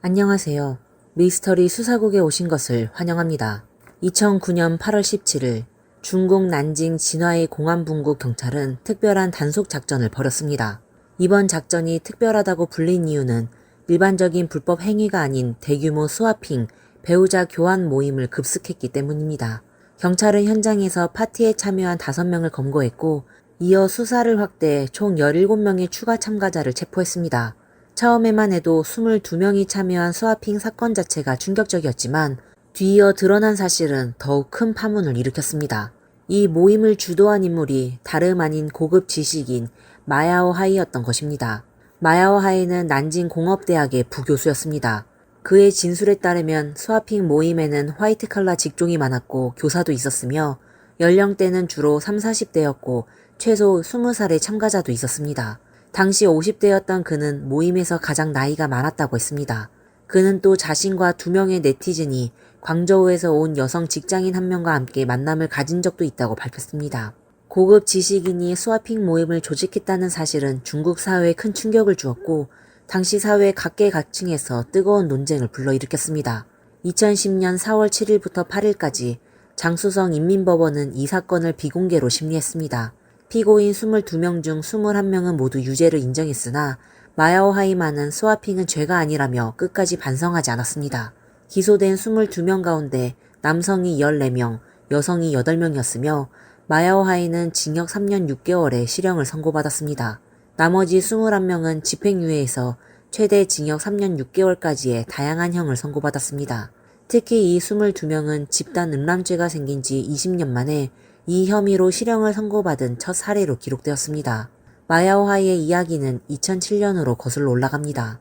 안녕하세요. 미스터리 수사국에 오신 것을 환영합니다. 2009년 8월 17일 중국 난징 진화의 공안분국 경찰은 특별한 단속 작전을 벌였습니다. 이번 작전이 특별하다고 불린 이유는 일반적인 불법 행위가 아닌 대규모 스와핑, 배우자 교환 모임을 급습했기 때문입니다. 경찰은 현장에서 파티에 참여한 5명을 검거했고 이어 수사를 확대해 총 17명의 추가 참가자를 체포했습니다. 처음에만 해도 22명이 참여한 스와핑 사건 자체가 충격적이었지만 뒤이어 드러난 사실은 더욱 큰 파문을 일으켰습니다. 이 모임을 주도한 인물이 다름 아닌 고급 지식인 마야오 하이였던 것입니다. 마야오 하이는 난징 공업대학의 부교수였습니다. 그의 진술에 따르면 스와핑 모임에는 화이트 칼라 직종이 많았고 교사도 있었으며 연령대는 주로 30, 40대였고 최소 20살의 참가자도 있었습니다. 당시 50대였던 그는 모임에서 가장 나이가 많았다고 했습니다. 그는 또 자신과 2명의 네티즌이 광저우에서 온 여성 직장인 1명과 함께 만남을 가진 적도 있다고 밝혔습니다. 고급 지식인이 스와핑 모임을 조직했다는 사실은 중국 사회에 큰 충격을 주었고 당시 사회 각계각층에서 뜨거운 논쟁을 불러일으켰습니다. 2010년 4월 7일부터 8일까지 장수성 인민법원은 이 사건을 비공개로 심리했습니다. 피고인 22명 중 21명은 모두 유죄를 인정했으나 마야오 하이만은 스와핑은 죄가 아니라며 끝까지 반성하지 않았습니다. 기소된 22명 가운데 남성이 14명, 여성이 8명이었으며 마야오 하이는 징역 3년 6개월의 실형을 선고받았습니다. 나머지 21명은 집행유예에서 최대 징역 3년 6개월까지의 다양한 형을 선고받았습니다. 특히 이 22명은 집단 음란죄가 생긴 지 20년 만에 이 혐의로 실형을 선고받은 첫 사례로 기록되었습니다. 마야오 하이의 이야기는 2007년으로 거슬러 올라갑니다.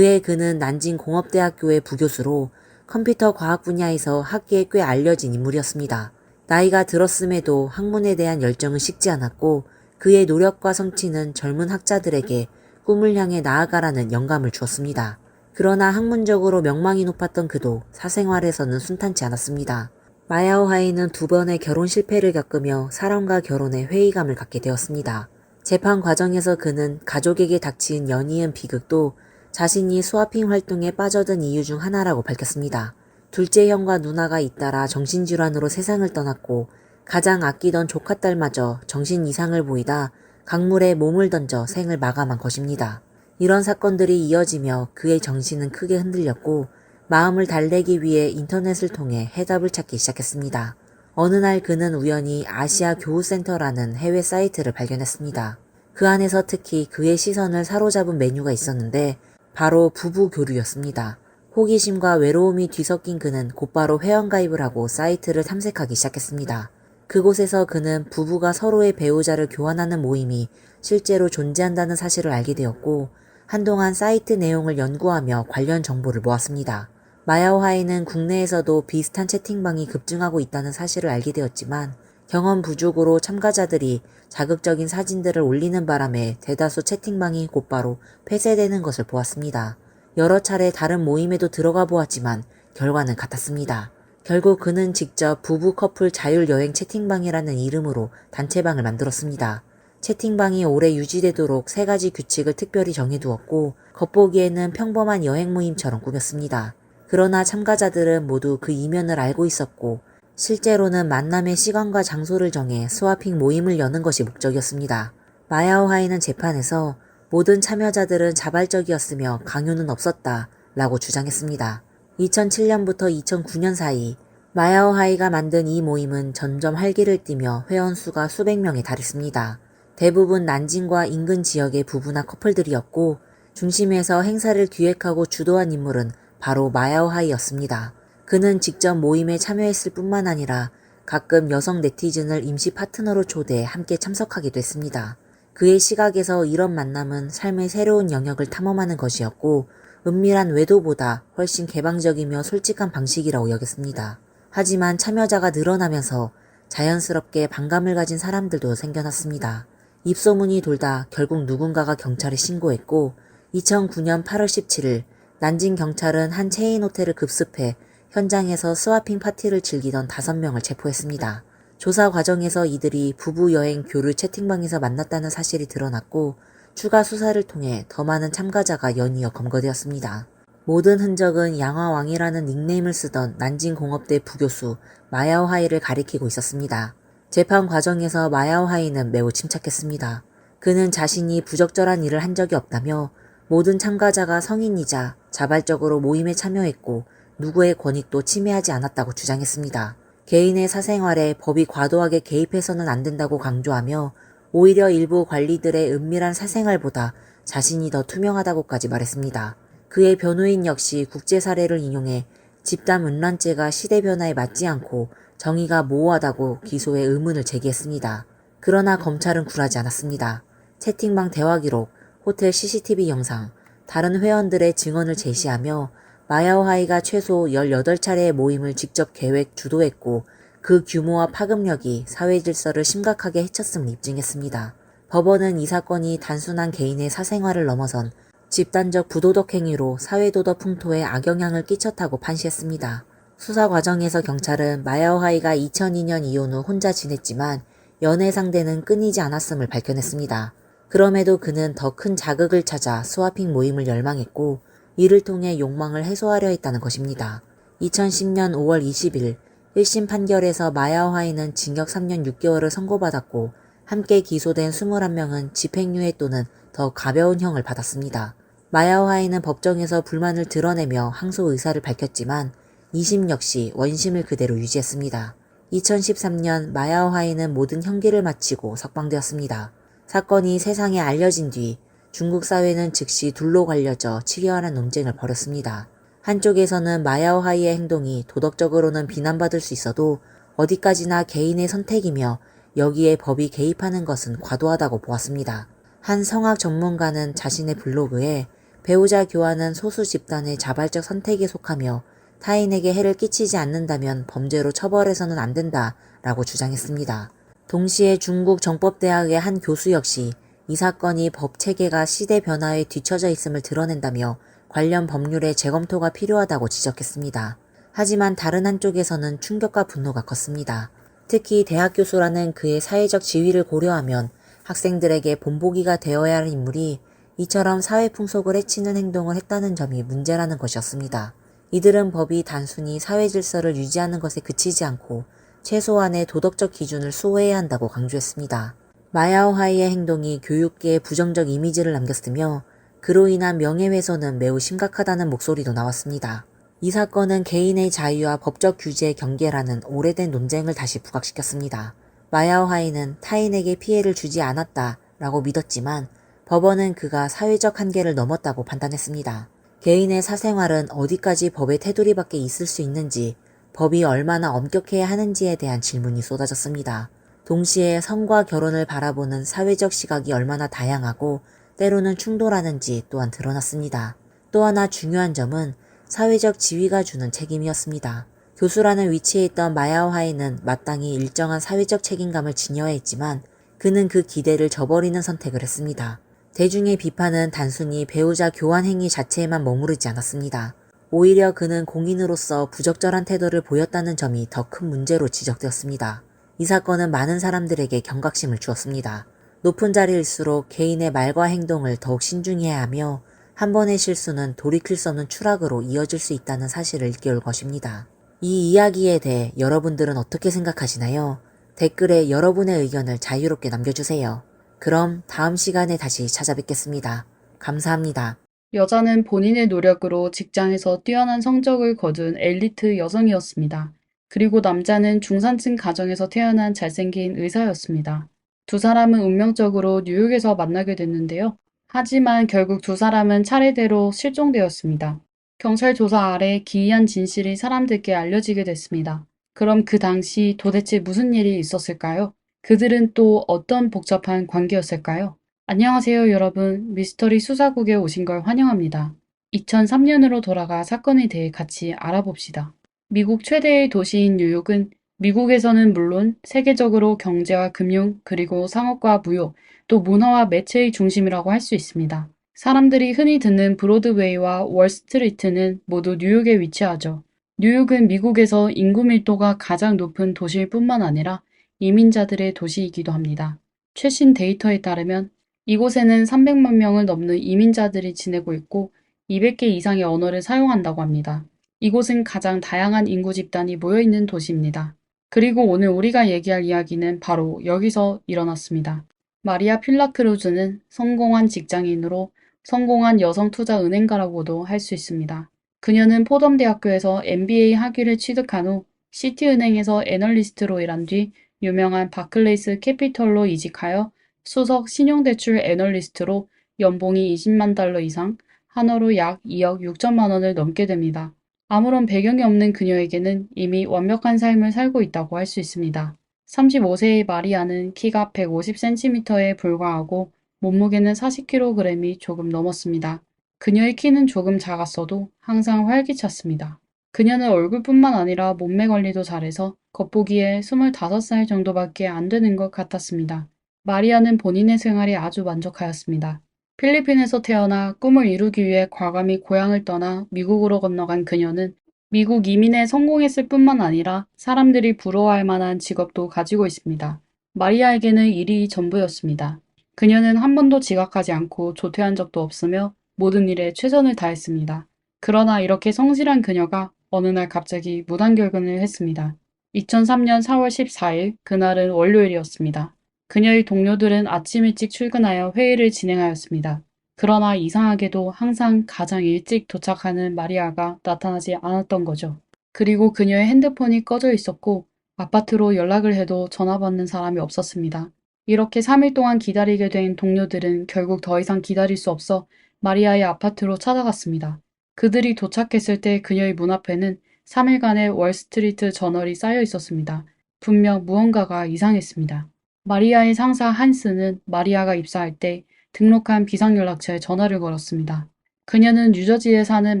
그는 난징 공업대학교의 부교수로 컴퓨터 과학 분야에서 학계에 꽤 알려진 인물이었습니다. 나이가 들었음에도 학문에 대한 열정은 식지 않았고 그의 노력과 성취는 젊은 학자들에게 꿈을 향해 나아가라는 영감을 주었습니다. 그러나 학문적으로 명망이 높았던 그도 사생활에서는 순탄치 않았습니다. 마야오 하이는 2번의 결혼 실패를 겪으며 사람과 결혼에 회의감을 갖게 되었습니다. 재판 과정에서 그는 가족에게 닥친 연이은 비극도 자신이 스와핑 활동에 빠져든 이유 중 하나라고 밝혔습니다. 둘째 형과 누나가 잇따라 정신질환으로 세상을 떠났고 가장 아끼던 조카딸마저 정신 이상을 보이다 강물에 몸을 던져 생을 마감한 것입니다. 이런 사건들이 이어지며 그의 정신은 크게 흔들렸고 마음을 달래기 위해 인터넷을 통해 해답을 찾기 시작했습니다. 어느 날 그는 우연히 아시아 교우센터라는 해외 사이트를 발견했습니다. 그 안에서 특히 그의 시선을 사로잡은 메뉴가 있었는데 바로 부부 교류였습니다. 호기심과 외로움이 뒤섞인 그는 곧바로 회원가입을 하고 사이트를 탐색하기 시작했습니다. 그곳에서 그는 부부가 서로의 배우자를 교환하는 모임이 실제로 존재한다는 사실을 알게 되었고 한동안 사이트 내용을 연구하며 관련 정보를 모았습니다. 마야오 하이는 국내에서도 비슷한 채팅방이 급증하고 있다는 사실을 알게 되었지만 경험 부족으로 참가자들이 자극적인 사진들을 올리는 바람에 대다수 채팅방이 곧바로 폐쇄되는 것을 보았습니다. 여러 차례 다른 모임에도 들어가 보았지만 결과는 같았습니다. 결국 그는 직접 부부 커플 자율여행 채팅방이라는 이름으로 단체방을 만들었습니다. 채팅방이 오래 유지되도록 3가지 규칙을 특별히 정해두었고 겉보기에는 평범한 여행 모임처럼 꾸몄습니다. 그러나 참가자들은 모두 그 이면을 알고 있었고 실제로는 만남의 시간과 장소를 정해 스와핑 모임을 여는 것이 목적이었습니다. 마야오 하이는 재판에서 모든 참여자들은 자발적이었으며 강요는 없었다 라고 주장했습니다. 2007년부터 2009년 사이 마야오 하이가 만든 이 모임은 점점 활기를 띠며 회원 수가 수백 명에 달했습니다. 대부분 난징과 인근 지역의 부부나 커플들이었고 중심에서 행사를 기획하고 주도한 인물은 바로 마야오 하이였습니다. 그는 직접 모임에 참여했을 뿐만 아니라 가끔 여성 네티즌을 임시 파트너로 초대해 함께 참석하기도 했습니다. 그의 시각에서 이런 만남은 삶의 새로운 영역을 탐험하는 것이었고 은밀한 외도보다 훨씬 개방적이며 솔직한 방식이라고 여겼습니다. 하지만 참여자가 늘어나면서 자연스럽게 반감을 가진 사람들도 생겨났습니다. 입소문이 돌다 결국 누군가가 경찰에 신고했고 2009년 8월 17일 난징 경찰은 한 체인 호텔을 급습해 현장에서 스와핑 파티를 즐기던 5명을 체포했습니다. 조사 과정에서 이들이 부부 여행 교류 채팅방에서 만났다는 사실이 드러났고 추가 수사를 통해 더 많은 참가자가 연이어 검거되었습니다. 모든 흔적은 양화왕이라는 닉네임을 쓰던 난징공업대 부교수 마야오하이를 가리키고 있었습니다. 재판 과정에서 마야오하이는 매우 침착했습니다. 그는 자신이 부적절한 일을 한 적이 없다며 모든 참가자가 성인이자 자발적으로 모임에 참여했고 누구의 권익도 침해하지 않았다고 주장했습니다. 개인의 사생활에 법이 과도하게 개입해서는 안 된다고 강조하며 오히려 일부 관리들의 은밀한 사생활보다 자신이 더 투명하다고까지 말했습니다. 그의 변호인 역시 국제 사례를 인용해 집단 은란죄가 시대 변화에 맞지 않고 정의가 모호하다고 기소에 의문을 제기했습니다. 그러나 검찰은 굴하지 않았습니다. 채팅방 대화 기록, 호텔 CCTV 영상, 다른 회원들의 증언을 제시하며 마야오하이가 최소 18차례의 모임을 직접 계획 주도했고 그 규모와 파급력이 사회 질서를 심각하게 해쳤음을 입증했습니다. 법원은 이 사건이 단순한 개인의 사생활을 넘어선 집단적 부도덕 행위로 사회도덕 풍토에 악영향을 끼쳤다고 판시했습니다. 수사 과정에서 경찰은 마야오하이가 2002년 이혼 후 혼자 지냈지만 연애 상대는 끊이지 않았음을 밝혀냈습니다. 그럼에도 그는 더 큰 자극을 찾아 스와핑 모임을 열망했고 이를 통해 욕망을 해소하려 했다는 것입니다. 2010년 5월 20일 1심 판결에서 마야오하이는 징역 3년 6개월을 선고받았고 함께 기소된 21명은 집행유예 또는 더 가벼운 형을 받았습니다. 마야오하이는 법정에서 불만을 드러내며 항소 의사를 밝혔지만 2심 역시 원심을 그대로 유지했습니다. 2013년 마야오하이는 모든 형기를 마치고 석방되었습니다. 사건이 세상에 알려진 뒤 중국 사회는 즉시 둘로 갈려져 치열한 논쟁을 벌였습니다. 한쪽에서는 마야오하이의 행동이 도덕적으로는 비난받을 수 있어도 어디까지나 개인의 선택이며 여기에 법이 개입하는 것은 과도하다고 보았습니다. 한 성악 전문가는 자신의 블로그에 배우자 교환은 소수 집단의 자발적 선택에 속하며 타인에게 해를 끼치지 않는다면 범죄로 처벌해서는 안 된다라고 주장했습니다. 동시에 중국 정법대학의 한 교수 역시 이 사건이 법 체계가 시대 변화에 뒤처져 있음을 드러낸다며 관련 법률의 재검토가 필요하다고 지적했습니다. 하지만 다른 한쪽에서는 충격과 분노가 컸습니다. 특히 대학 교수라는 그의 사회적 지위를 고려하면 학생들에게 본보기가 되어야 할 인물이 이처럼 사회 풍속을 해치는 행동을 했다는 점이 문제라는 것이었습니다. 이들은 법이 단순히 사회 질서를 유지하는 것에 그치지 않고 최소한의 도덕적 기준을 수호해야 한다고 강조했습니다. 마야오하이의 행동이 교육계에 부정적 이미지를 남겼으며 그로 인한 명예훼손은 매우 심각하다는 목소리도 나왔습니다. 이 사건은 개인의 자유와 법적 규제의 경계라는 오래된 논쟁을 다시 부각시켰습니다. 마야오하이는 타인에게 피해를 주지 않았다라고 믿었지만 법원은 그가 사회적 한계를 넘었다고 판단했습니다. 개인의 사생활은 어디까지 법의 테두리 밖에 있을 수 있는지, 법이 얼마나 엄격해야 하는지에 대한 질문이 쏟아졌습니다. 동시에 성과 결혼을 바라보는 사회적 시각이 얼마나 다양하고 때로는 충돌하는지 또한 드러났습니다. 또 하나 중요한 점은 사회적 지위가 주는 책임이었습니다. 교수라는 위치에 있던 마야오하이는 마땅히 일정한 사회적 책임감을 지녀야 했지만 그는 그 기대를 저버리는 선택을 했습니다. 대중의 비판은 단순히 배우자 교환 행위 자체에만 머무르지 않았습니다. 오히려 그는 공인으로서 부적절한 태도를 보였다는 점이 더 큰 문제로 지적되었습니다. 이 사건은 많은 사람들에게 경각심을 주었습니다. 높은 자리일수록 개인의 말과 행동을 더욱 신중해야 하며 한 번의 실수는 돌이킬 수 없는 추락으로 이어질 수 있다는 사실을 일깨울 것입니다. 이 이야기에 대해 여러분들은 어떻게 생각하시나요? 댓글에 여러분의 의견을 자유롭게 남겨주세요. 그럼 다음 시간에 다시 찾아뵙겠습니다. 감사합니다. 여자는 본인의 노력으로 직장에서 뛰어난 성적을 거둔 엘리트 여성이었습니다. 그리고 남자는 중산층 가정에서 태어난 잘생긴 의사였습니다. 두 사람은 운명적으로 뉴욕에서 만나게 됐는데요. 하지만 결국 두 사람은 차례대로 실종되었습니다. 경찰 조사 아래 기이한 진실이 사람들께 알려지게 됐습니다. 그럼 그 당시 도대체 무슨 일이 있었을까요? 그들은 또 어떤 복잡한 관계였을까요? 안녕하세요, 여러분. 미스터리 수사국에 오신 걸 환영합니다. 2003년으로 돌아가 사건에 대해 같이 알아봅시다. 미국 최대의 도시인 뉴욕은 미국에서는 물론 세계적으로 경제와 금융, 그리고 상업과 무역, 또 문화와 매체의 중심이라고 할 수 있습니다. 사람들이 흔히 듣는 브로드웨이와 월스트리트는 모두 뉴욕에 위치하죠. 뉴욕은 미국에서 인구 밀도가 가장 높은 도시일 뿐만 아니라 이민자들의 도시이기도 합니다. 최신 데이터에 따르면 이곳에는 300만 명을 넘는 이민자들이 지내고 있고 200개 이상의 언어를 사용한다고 합니다. 이곳은 가장 다양한 인구 집단이 모여있는 도시입니다. 그리고 오늘 우리가 얘기할 이야기는 바로 여기서 일어났습니다. 마리아 필라크루즈는 성공한 직장인으로 성공한 여성 투자 은행가라고도 할 수 있습니다. 그녀는 포덤대학교에서 MBA 학위를 취득한 후 시티은행에서 애널리스트로 일한 뒤 유명한 바클레이스 캐피털로 이직하여 수석 신용대출 애널리스트로 연봉이 20만 달러 이상, 한화로 약 2억 6천만 원을 넘게 됩니다. 아무런 배경이 없는 그녀에게는 이미 완벽한 삶을 살고 있다고 할 수 있습니다. 35세의 마리아는 키가 150cm에 불과하고 몸무게는 40kg이 조금 넘었습니다. 그녀의 키는 조금 작았어도 항상 활기찼습니다. 그녀는 얼굴뿐만 아니라 몸매 관리도 잘해서 겉보기에 25살 정도밖에 안 되는 것 같았습니다. 마리아는 본인의 생활에 아주 만족하였습니다. 필리핀에서 태어나 꿈을 이루기 위해 과감히 고향을 떠나 미국으로 건너간 그녀는 미국 이민에 성공했을 뿐만 아니라 사람들이 부러워할 만한 직업도 가지고 있습니다. 마리아에게는 일이 전부였습니다. 그녀는 한 번도 지각하지 않고 조퇴한 적도 없으며 모든 일에 최선을 다했습니다. 그러나 이렇게 성실한 그녀가 어느 날 갑자기 무단결근을 했습니다. 2003년 4월 14일, 그날은 월요일이었습니다. 그녀의 동료들은 아침 일찍 출근하여 회의를 진행하였습니다. 그러나 이상하게도 항상 가장 일찍 도착하는 마리아가 나타나지 않았던 거죠. 그리고 그녀의 핸드폰이 꺼져 있었고 아파트로 연락을 해도 전화 받는 사람이 없었습니다. 이렇게 3일 동안 기다리게 된 동료들은 결국 더 이상 기다릴 수 없어 마리아의 아파트로 찾아갔습니다. 그들이 도착했을 때 그녀의 문 앞에는 3일간의 월스트리트 저널이 쌓여 있었습니다. 분명 무언가가 이상했습니다. 마리아의 상사 한스는 마리아가 입사할 때 등록한 비상연락처에 전화를 걸었습니다. 그녀는 뉴저지에 사는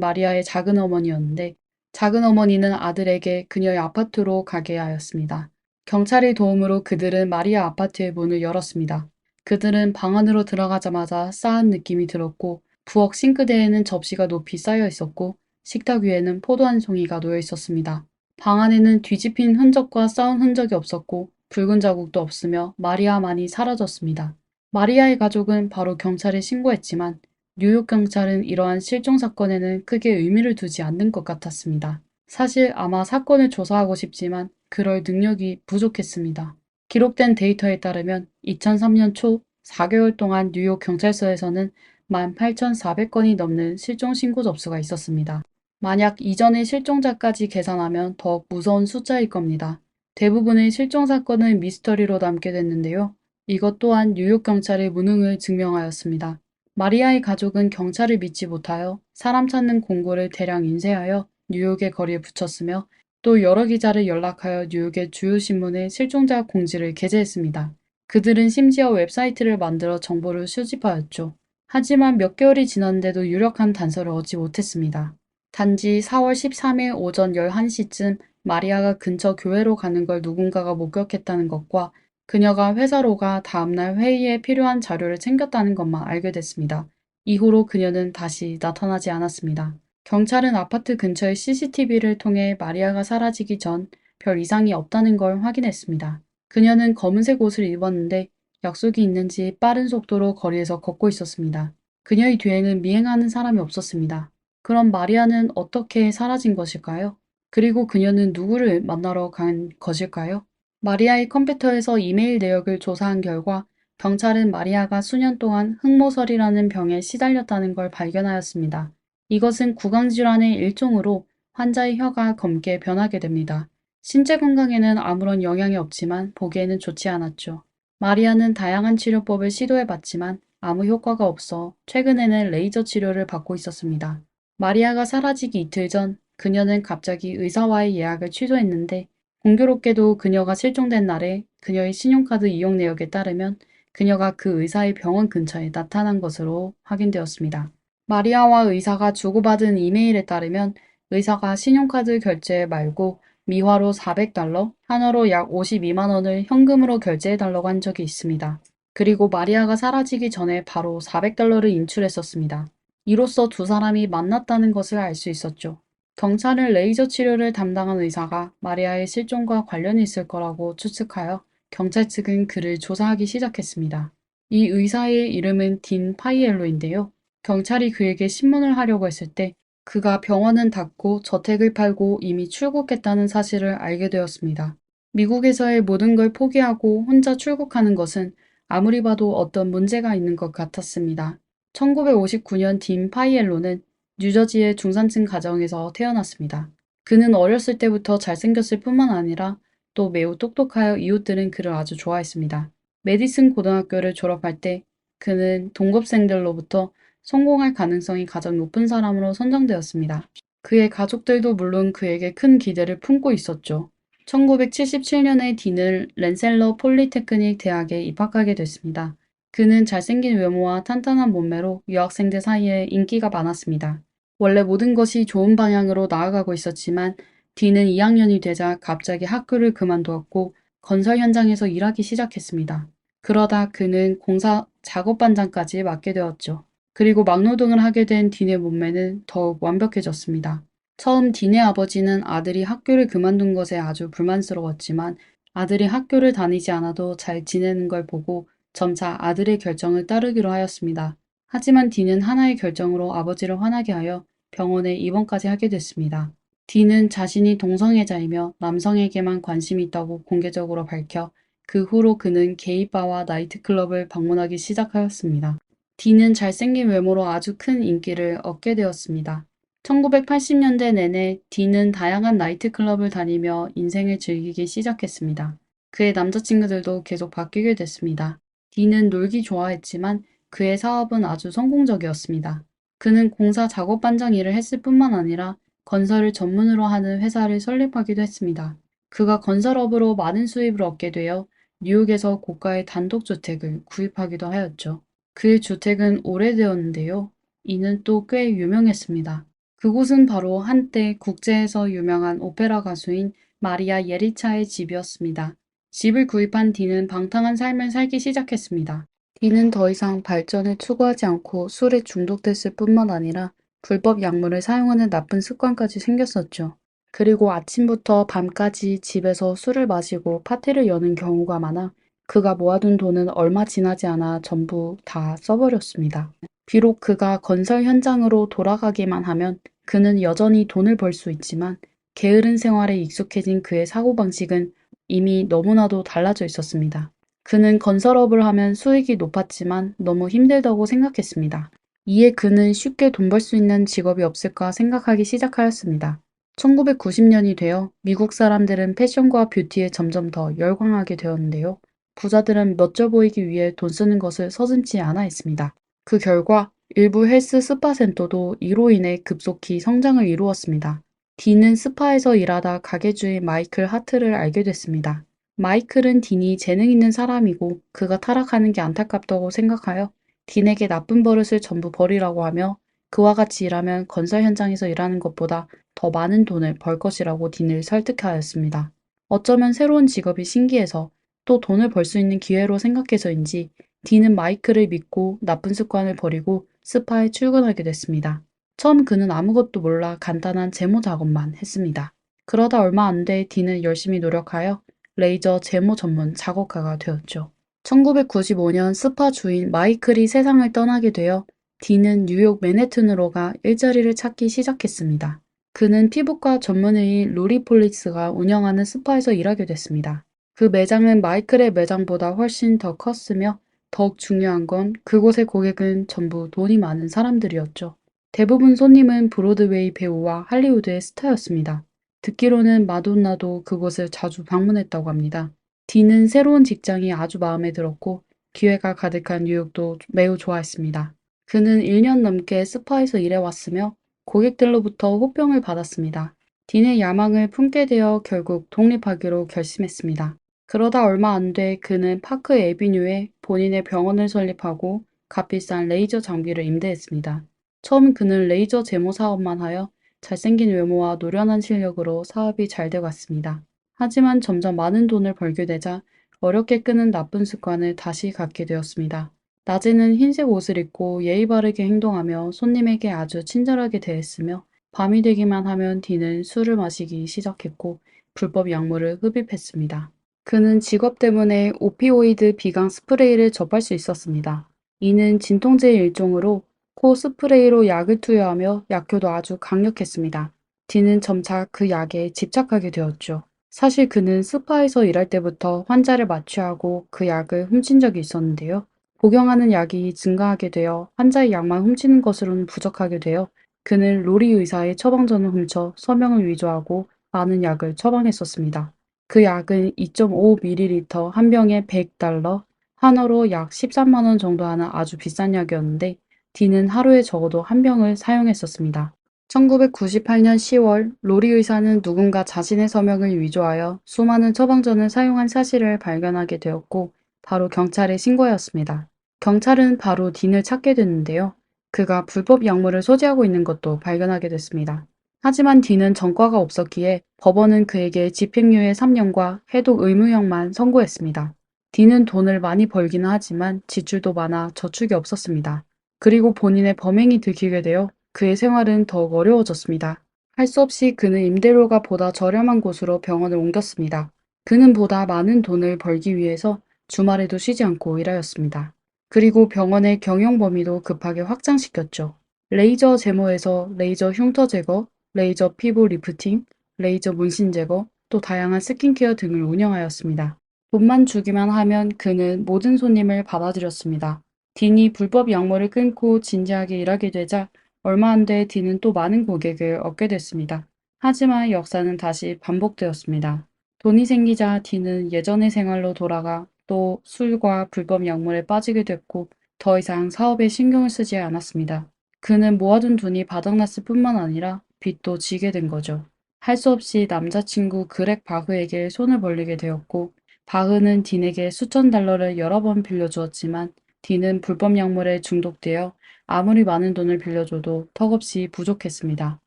마리아의 작은 어머니였는데 작은 어머니는 아들에게 그녀의 아파트로 가게 하였습니다. 경찰의 도움으로 그들은 마리아 아파트의 문을 열었습니다. 그들은 방 안으로 들어가자마자 싸한 느낌이 들었고 부엌 싱크대에는 접시가 높이 쌓여 있었고 식탁 위에는 포도 한 송이가 놓여 있었습니다. 방 안에는 뒤집힌 흔적과 싸운 흔적이 없었고 붉은 자국도 없으며 마리아만이 사라졌습니다. 마리아의 가족은 바로 경찰에 신고했지만 뉴욕 경찰은 이러한 실종 사건에는 크게 의미를 두지 않는 것 같았습니다. 사실 아마 사건을 조사하고 싶지만 그럴 능력이 부족했습니다. 기록된 데이터에 따르면 2003년 초 4개월 동안 뉴욕 경찰서에서는 18,400건이 넘는 실종 신고 접수가 있었습니다. 만약 이전의 실종자까지 계산하면 더욱 무서운 숫자일 겁니다. 대부분의 실종 사건은 미스터리로 남게 됐는데요. 이것 또한 뉴욕 경찰의 무능을 증명하였습니다. 마리아의 가족은 경찰을 믿지 못하여 사람 찾는 공고를 대량 인쇄하여 뉴욕의 거리에 붙였으며 또 여러 기자를 연락하여 뉴욕의 주요 신문에 실종자 공지를 게재했습니다. 그들은 심지어 웹사이트를 만들어 정보를 수집하였죠. 하지만 몇 개월이 지났는데도 유력한 단서를 얻지 못했습니다. 단지 4월 13일 오전 11시쯤 마리아가 근처 교회로 가는 걸 누군가가 목격했다는 것과 그녀가 회사로 가 다음날 회의에 필요한 자료를 챙겼다는 것만 알게 됐습니다. 이후로 그녀는 다시 나타나지 않았습니다. 경찰은 아파트 근처의 CCTV를 통해 마리아가 사라지기 전 별 이상이 없다는 걸 확인했습니다. 그녀는 검은색 옷을 입었는데 약속이 있는지 빠른 속도로 거리에서 걷고 있었습니다. 그녀의 뒤에는 미행하는 사람이 없었습니다. 그럼 마리아는 어떻게 사라진 것일까요? 그리고 그녀는 누구를 만나러 간 것일까요? 마리아의 컴퓨터에서 이메일 내역을 조사한 결과 경찰은 마리아가 수년 동안 흑모설이라는 병에 시달렸다는 걸 발견하였습니다. 이것은 구강질환의 일종으로 환자의 혀가 검게 변하게 됩니다. 신체 건강에는 아무런 영향이 없지만 보기에는 좋지 않았죠. 마리아는 다양한 치료법을 시도해봤지만 아무 효과가 없어 최근에는 레이저 치료를 받고 있었습니다. 마리아가 사라지기 이틀 전 그녀는 갑자기 의사와의 예약을 취소했는데 공교롭게도 그녀가 실종된 날에 그녀의 신용카드 이용 내역에 따르면 그녀가 그 의사의 병원 근처에 나타난 것으로 확인되었습니다. 마리아와 의사가 주고받은 이메일에 따르면 의사가 신용카드 결제 말고 미화로 400달러, 한화로 약 52만 원을 현금으로 결제해달라고 한 적이 있습니다. 그리고 마리아가 사라지기 전에 바로 400달러를 인출했었습니다. 이로써 두 사람이 만났다는 것을 알 수 있었죠. 경찰은 레이저 치료를 담당한 의사가 마리아의 실종과 관련이 있을 거라고 추측하여 경찰 측은 그를 조사하기 시작했습니다. 이 의사의 이름은 딘 파이엘로인데요. 경찰이 그에게 신문을 하려고 했을 때 그가 병원은 닫고 저택을 팔고 이미 출국했다는 사실을 알게 되었습니다. 미국에서의 모든 걸 포기하고 혼자 출국하는 것은 아무리 봐도 어떤 문제가 있는 것 같았습니다. 1959년 딘 파이엘로는 뉴저지의 중산층 가정에서 태어났습니다. 그는 어렸을 때부터 잘생겼을 뿐만 아니라 또 매우 똑똑하여 이웃들은 그를 아주 좋아했습니다. 메디슨 고등학교를 졸업할 때 그는 동급생들로부터 성공할 가능성이 가장 높은 사람으로 선정되었습니다. 그의 가족들도 물론 그에게 큰 기대를 품고 있었죠. 1977년에 딘은 렌셀러 폴리테크닉 대학에 입학하게 됐습니다. 그는 잘생긴 외모와 탄탄한 몸매로 유학생들 사이에 인기가 많았습니다. 원래 모든 것이 좋은 방향으로 나아가고 있었지만 딘은 2학년이 되자 갑자기 학교를 그만두었고 건설 현장에서 일하기 시작했습니다. 그러다 그는 공사 작업반장까지 맡게 되었죠. 그리고 막노동을 하게 된 딘의 몸매는 더욱 완벽해졌습니다. 처음 딘의 아버지는 아들이 학교를 그만둔 것에 아주 불만스러웠지만 아들이 학교를 다니지 않아도 잘 지내는 걸 보고 점차 아들의 결정을 따르기로 하였습니다. 하지만 딘은 하나의 결정으로 아버지를 화나게 하여 병원에 입원까지 하게 됐습니다. 딘은 자신이 동성애자이며 남성에게만 관심이 있다고 공개적으로 밝혀 그 후로 그는 게이바와 나이트클럽을 방문하기 시작하였습니다. 딘은 잘생긴 외모로 아주 큰 인기를 얻게 되었습니다. 1980년대 내내 딘은 다양한 나이트클럽을 다니며 인생을 즐기기 시작했습니다. 그의 남자친구들도 계속 바뀌게 됐습니다. 딘은 놀기 좋아했지만 그의 사업은 아주 성공적이었습니다. 그는 공사 작업반장 일을 했을 뿐만 아니라 건설을 전문으로 하는 회사를 설립하기도 했습니다. 그가 건설업으로 많은 수입을 얻게 되어 뉴욕에서 고가의 단독주택을 구입하기도 하였죠. 그의 주택은 오래되었는데요. 이는 또 꽤 유명했습니다. 그곳은 바로 한때 국제에서 유명한 오페라 가수인 마리아 예리차의 집이었습니다. 집을 구입한 딘은 방탕한 삶을 살기 시작했습니다. 딘은 더 이상 발전을 추구하지 않고 술에 중독됐을 뿐만 아니라 불법 약물을 사용하는 나쁜 습관까지 생겼었죠. 그리고 아침부터 밤까지 집에서 술을 마시고 파티를 여는 경우가 많아 그가 모아둔 돈은 얼마 지나지 않아 전부 다 써버렸습니다. 비록 그가 건설 현장으로 돌아가기만 하면 그는 여전히 돈을 벌 수 있지만 게으른 생활에 익숙해진 그의 사고방식은 이미 너무나도 달라져 있었습니다. 그는 건설업을 하면 수익이 높았지만 너무 힘들다고 생각했습니다. 이에 그는 쉽게 돈 벌 수 있는 직업이 없을까 생각하기 시작하였습니다. 1990년이 되어 미국 사람들은 패션과 뷰티에 점점 더 열광하게 되었는데요. 부자들은 멋져 보이기 위해 돈 쓰는 것을 서슴지 않아 했습니다. 그 결과 일부 헬스 스파센터도 이로 인해 급속히 성장을 이루었습니다. 딘은 스파에서 일하다 가게주인 마이클 하트를 알게 됐습니다. 마이클은 딘이 재능 있는 사람이고 그가 타락하는 게 안타깝다고 생각하여 딘에게 나쁜 버릇을 전부 버리라고 하며 그와 같이 일하면 건설 현장에서 일하는 것보다 더 많은 돈을 벌 것이라고 딘을 설득하였습니다. 어쩌면 새로운 직업이 신기해서 또 돈을 벌 수 있는 기회로 생각해서인지 딘은 마이클을 믿고 나쁜 습관을 버리고 스파에 출근하게 됐습니다. 처음 그는 아무것도 몰라 간단한 제모 작업만 했습니다. 그러다 얼마 안 돼 딘은 열심히 노력하여 레이저 제모 전문 작업가가 되었죠. 1995년 스파 주인 마이클이 세상을 떠나게 되어 딘은 뉴욕 맨해튼으로 가 일자리를 찾기 시작했습니다. 그는 피부과 전문의인 로리 폴리스가 운영하는 스파에서 일하게 됐습니다. 그 매장은 마이클의 매장보다 훨씬 더 컸으며 더욱 중요한 건 그곳의 고객은 전부 돈이 많은 사람들이었죠. 대부분 손님은 브로드웨이 배우와 할리우드의 스타였습니다. 듣기로는 마돈나도 그곳을 자주 방문했다고 합니다. 딘은 새로운 직장이 아주 마음에 들었고 기회가 가득한 뉴욕도 매우 좋아했습니다. 그는 1년 넘게 스파에서 일해왔으며 고객들로부터 호평을 받았습니다. 딘의 야망을 품게 되어 결국 독립하기로 결심했습니다. 그러다 얼마 안 돼 그는 파크 에비뉴에 본인의 병원을 설립하고 값비싼 레이저 장비를 임대했습니다. 처음 그는 레이저 제모 사업만 하여 잘생긴 외모와 노련한 실력으로 사업이 잘 돼갔습니다. 하지만 점점 많은 돈을 벌게 되자 어렵게 끄는 나쁜 습관을 다시 갖게 되었습니다. 낮에는 흰색 옷을 입고 예의 바르게 행동하며 손님에게 아주 친절하게 대했으며 밤이 되기만 하면 딘은 술을 마시기 시작했고 불법 약물을 흡입했습니다. 그는 직업 때문에 오피오이드 비강 스프레이를 접할 수 있었습니다. 이는 진통제의 일종으로 코 스프레이로 약을 투여하며 약효도 아주 강력했습니다. 딘은 점차 그 약에 집착하게 되었죠. 사실 그는 스파에서 일할 때부터 환자를 마취하고 그 약을 훔친 적이 있었는데요. 복용하는 약이 증가하게 되어 환자의 약만 훔치는 것으로는 부족하게 되어 그는 로리 의사의 처방전을 훔쳐 서명을 위조하고 많은 약을 처방했었습니다. 그 약은 2.5ml 한 병에 $100, 한화로 약 13만 원 정도 하는 아주 비싼 약이었는데 딘은 하루에 적어도 한 병을 사용했었습니다. 1998년 10월 로리 의사는 누군가 자신의 서명을 위조하여 수많은 처방전을 사용한 사실을 발견하게 되었고 바로 경찰에 신고하였습니다. 경찰은 바로 딘을 찾게 됐는데요. 그가 불법 약물을 소지하고 있는 것도 발견하게 됐습니다. 하지만 딘은 전과가 없었기에 법원은 그에게 집행유예 3년과 해독 의무형만 선고했습니다. 딘은 돈을 많이 벌기는 하지만 지출도 많아 저축이 없었습니다. 그리고 본인의 범행이 들키게 되어 그의 생활은 더욱 어려워졌습니다. 할 수 없이 그는 임대료가 보다 저렴한 곳으로 병원을 옮겼습니다. 그는 보다 많은 돈을 벌기 위해서 주말에도 쉬지 않고 일하였습니다. 그리고 병원의 경영 범위도 급하게 확장시켰죠. 레이저 제모에서 레이저 흉터 제거, 레이저 피부 리프팅, 레이저 문신 제거, 또 다양한 스킨케어 등을 운영하였습니다. 돈만 주기만 하면 그는 모든 손님을 받아들였습니다. 딘이 불법 약물을 끊고 진지하게 일하게 되자 얼마 안 돼 딘은 또 많은 고객을 얻게 됐습니다. 하지만 역사는 다시 반복되었습니다. 돈이 생기자 딘은 예전의 생활로 돌아가 또 술과 불법 약물에 빠지게 됐고 더 이상 사업에 신경을 쓰지 않았습니다. 그는 모아둔 돈이 바닥났을 뿐만 아니라 빚도 지게 된 거죠. 할 수 없이 남자친구 그렉 바흐에게 손을 벌리게 되었고 바흐는 딘에게 수천 달러를 여러 번 빌려주었지만 딘은 불법 약물에 중독되어 아무리 많은 돈을 빌려줘도 턱없이 부족했습니다.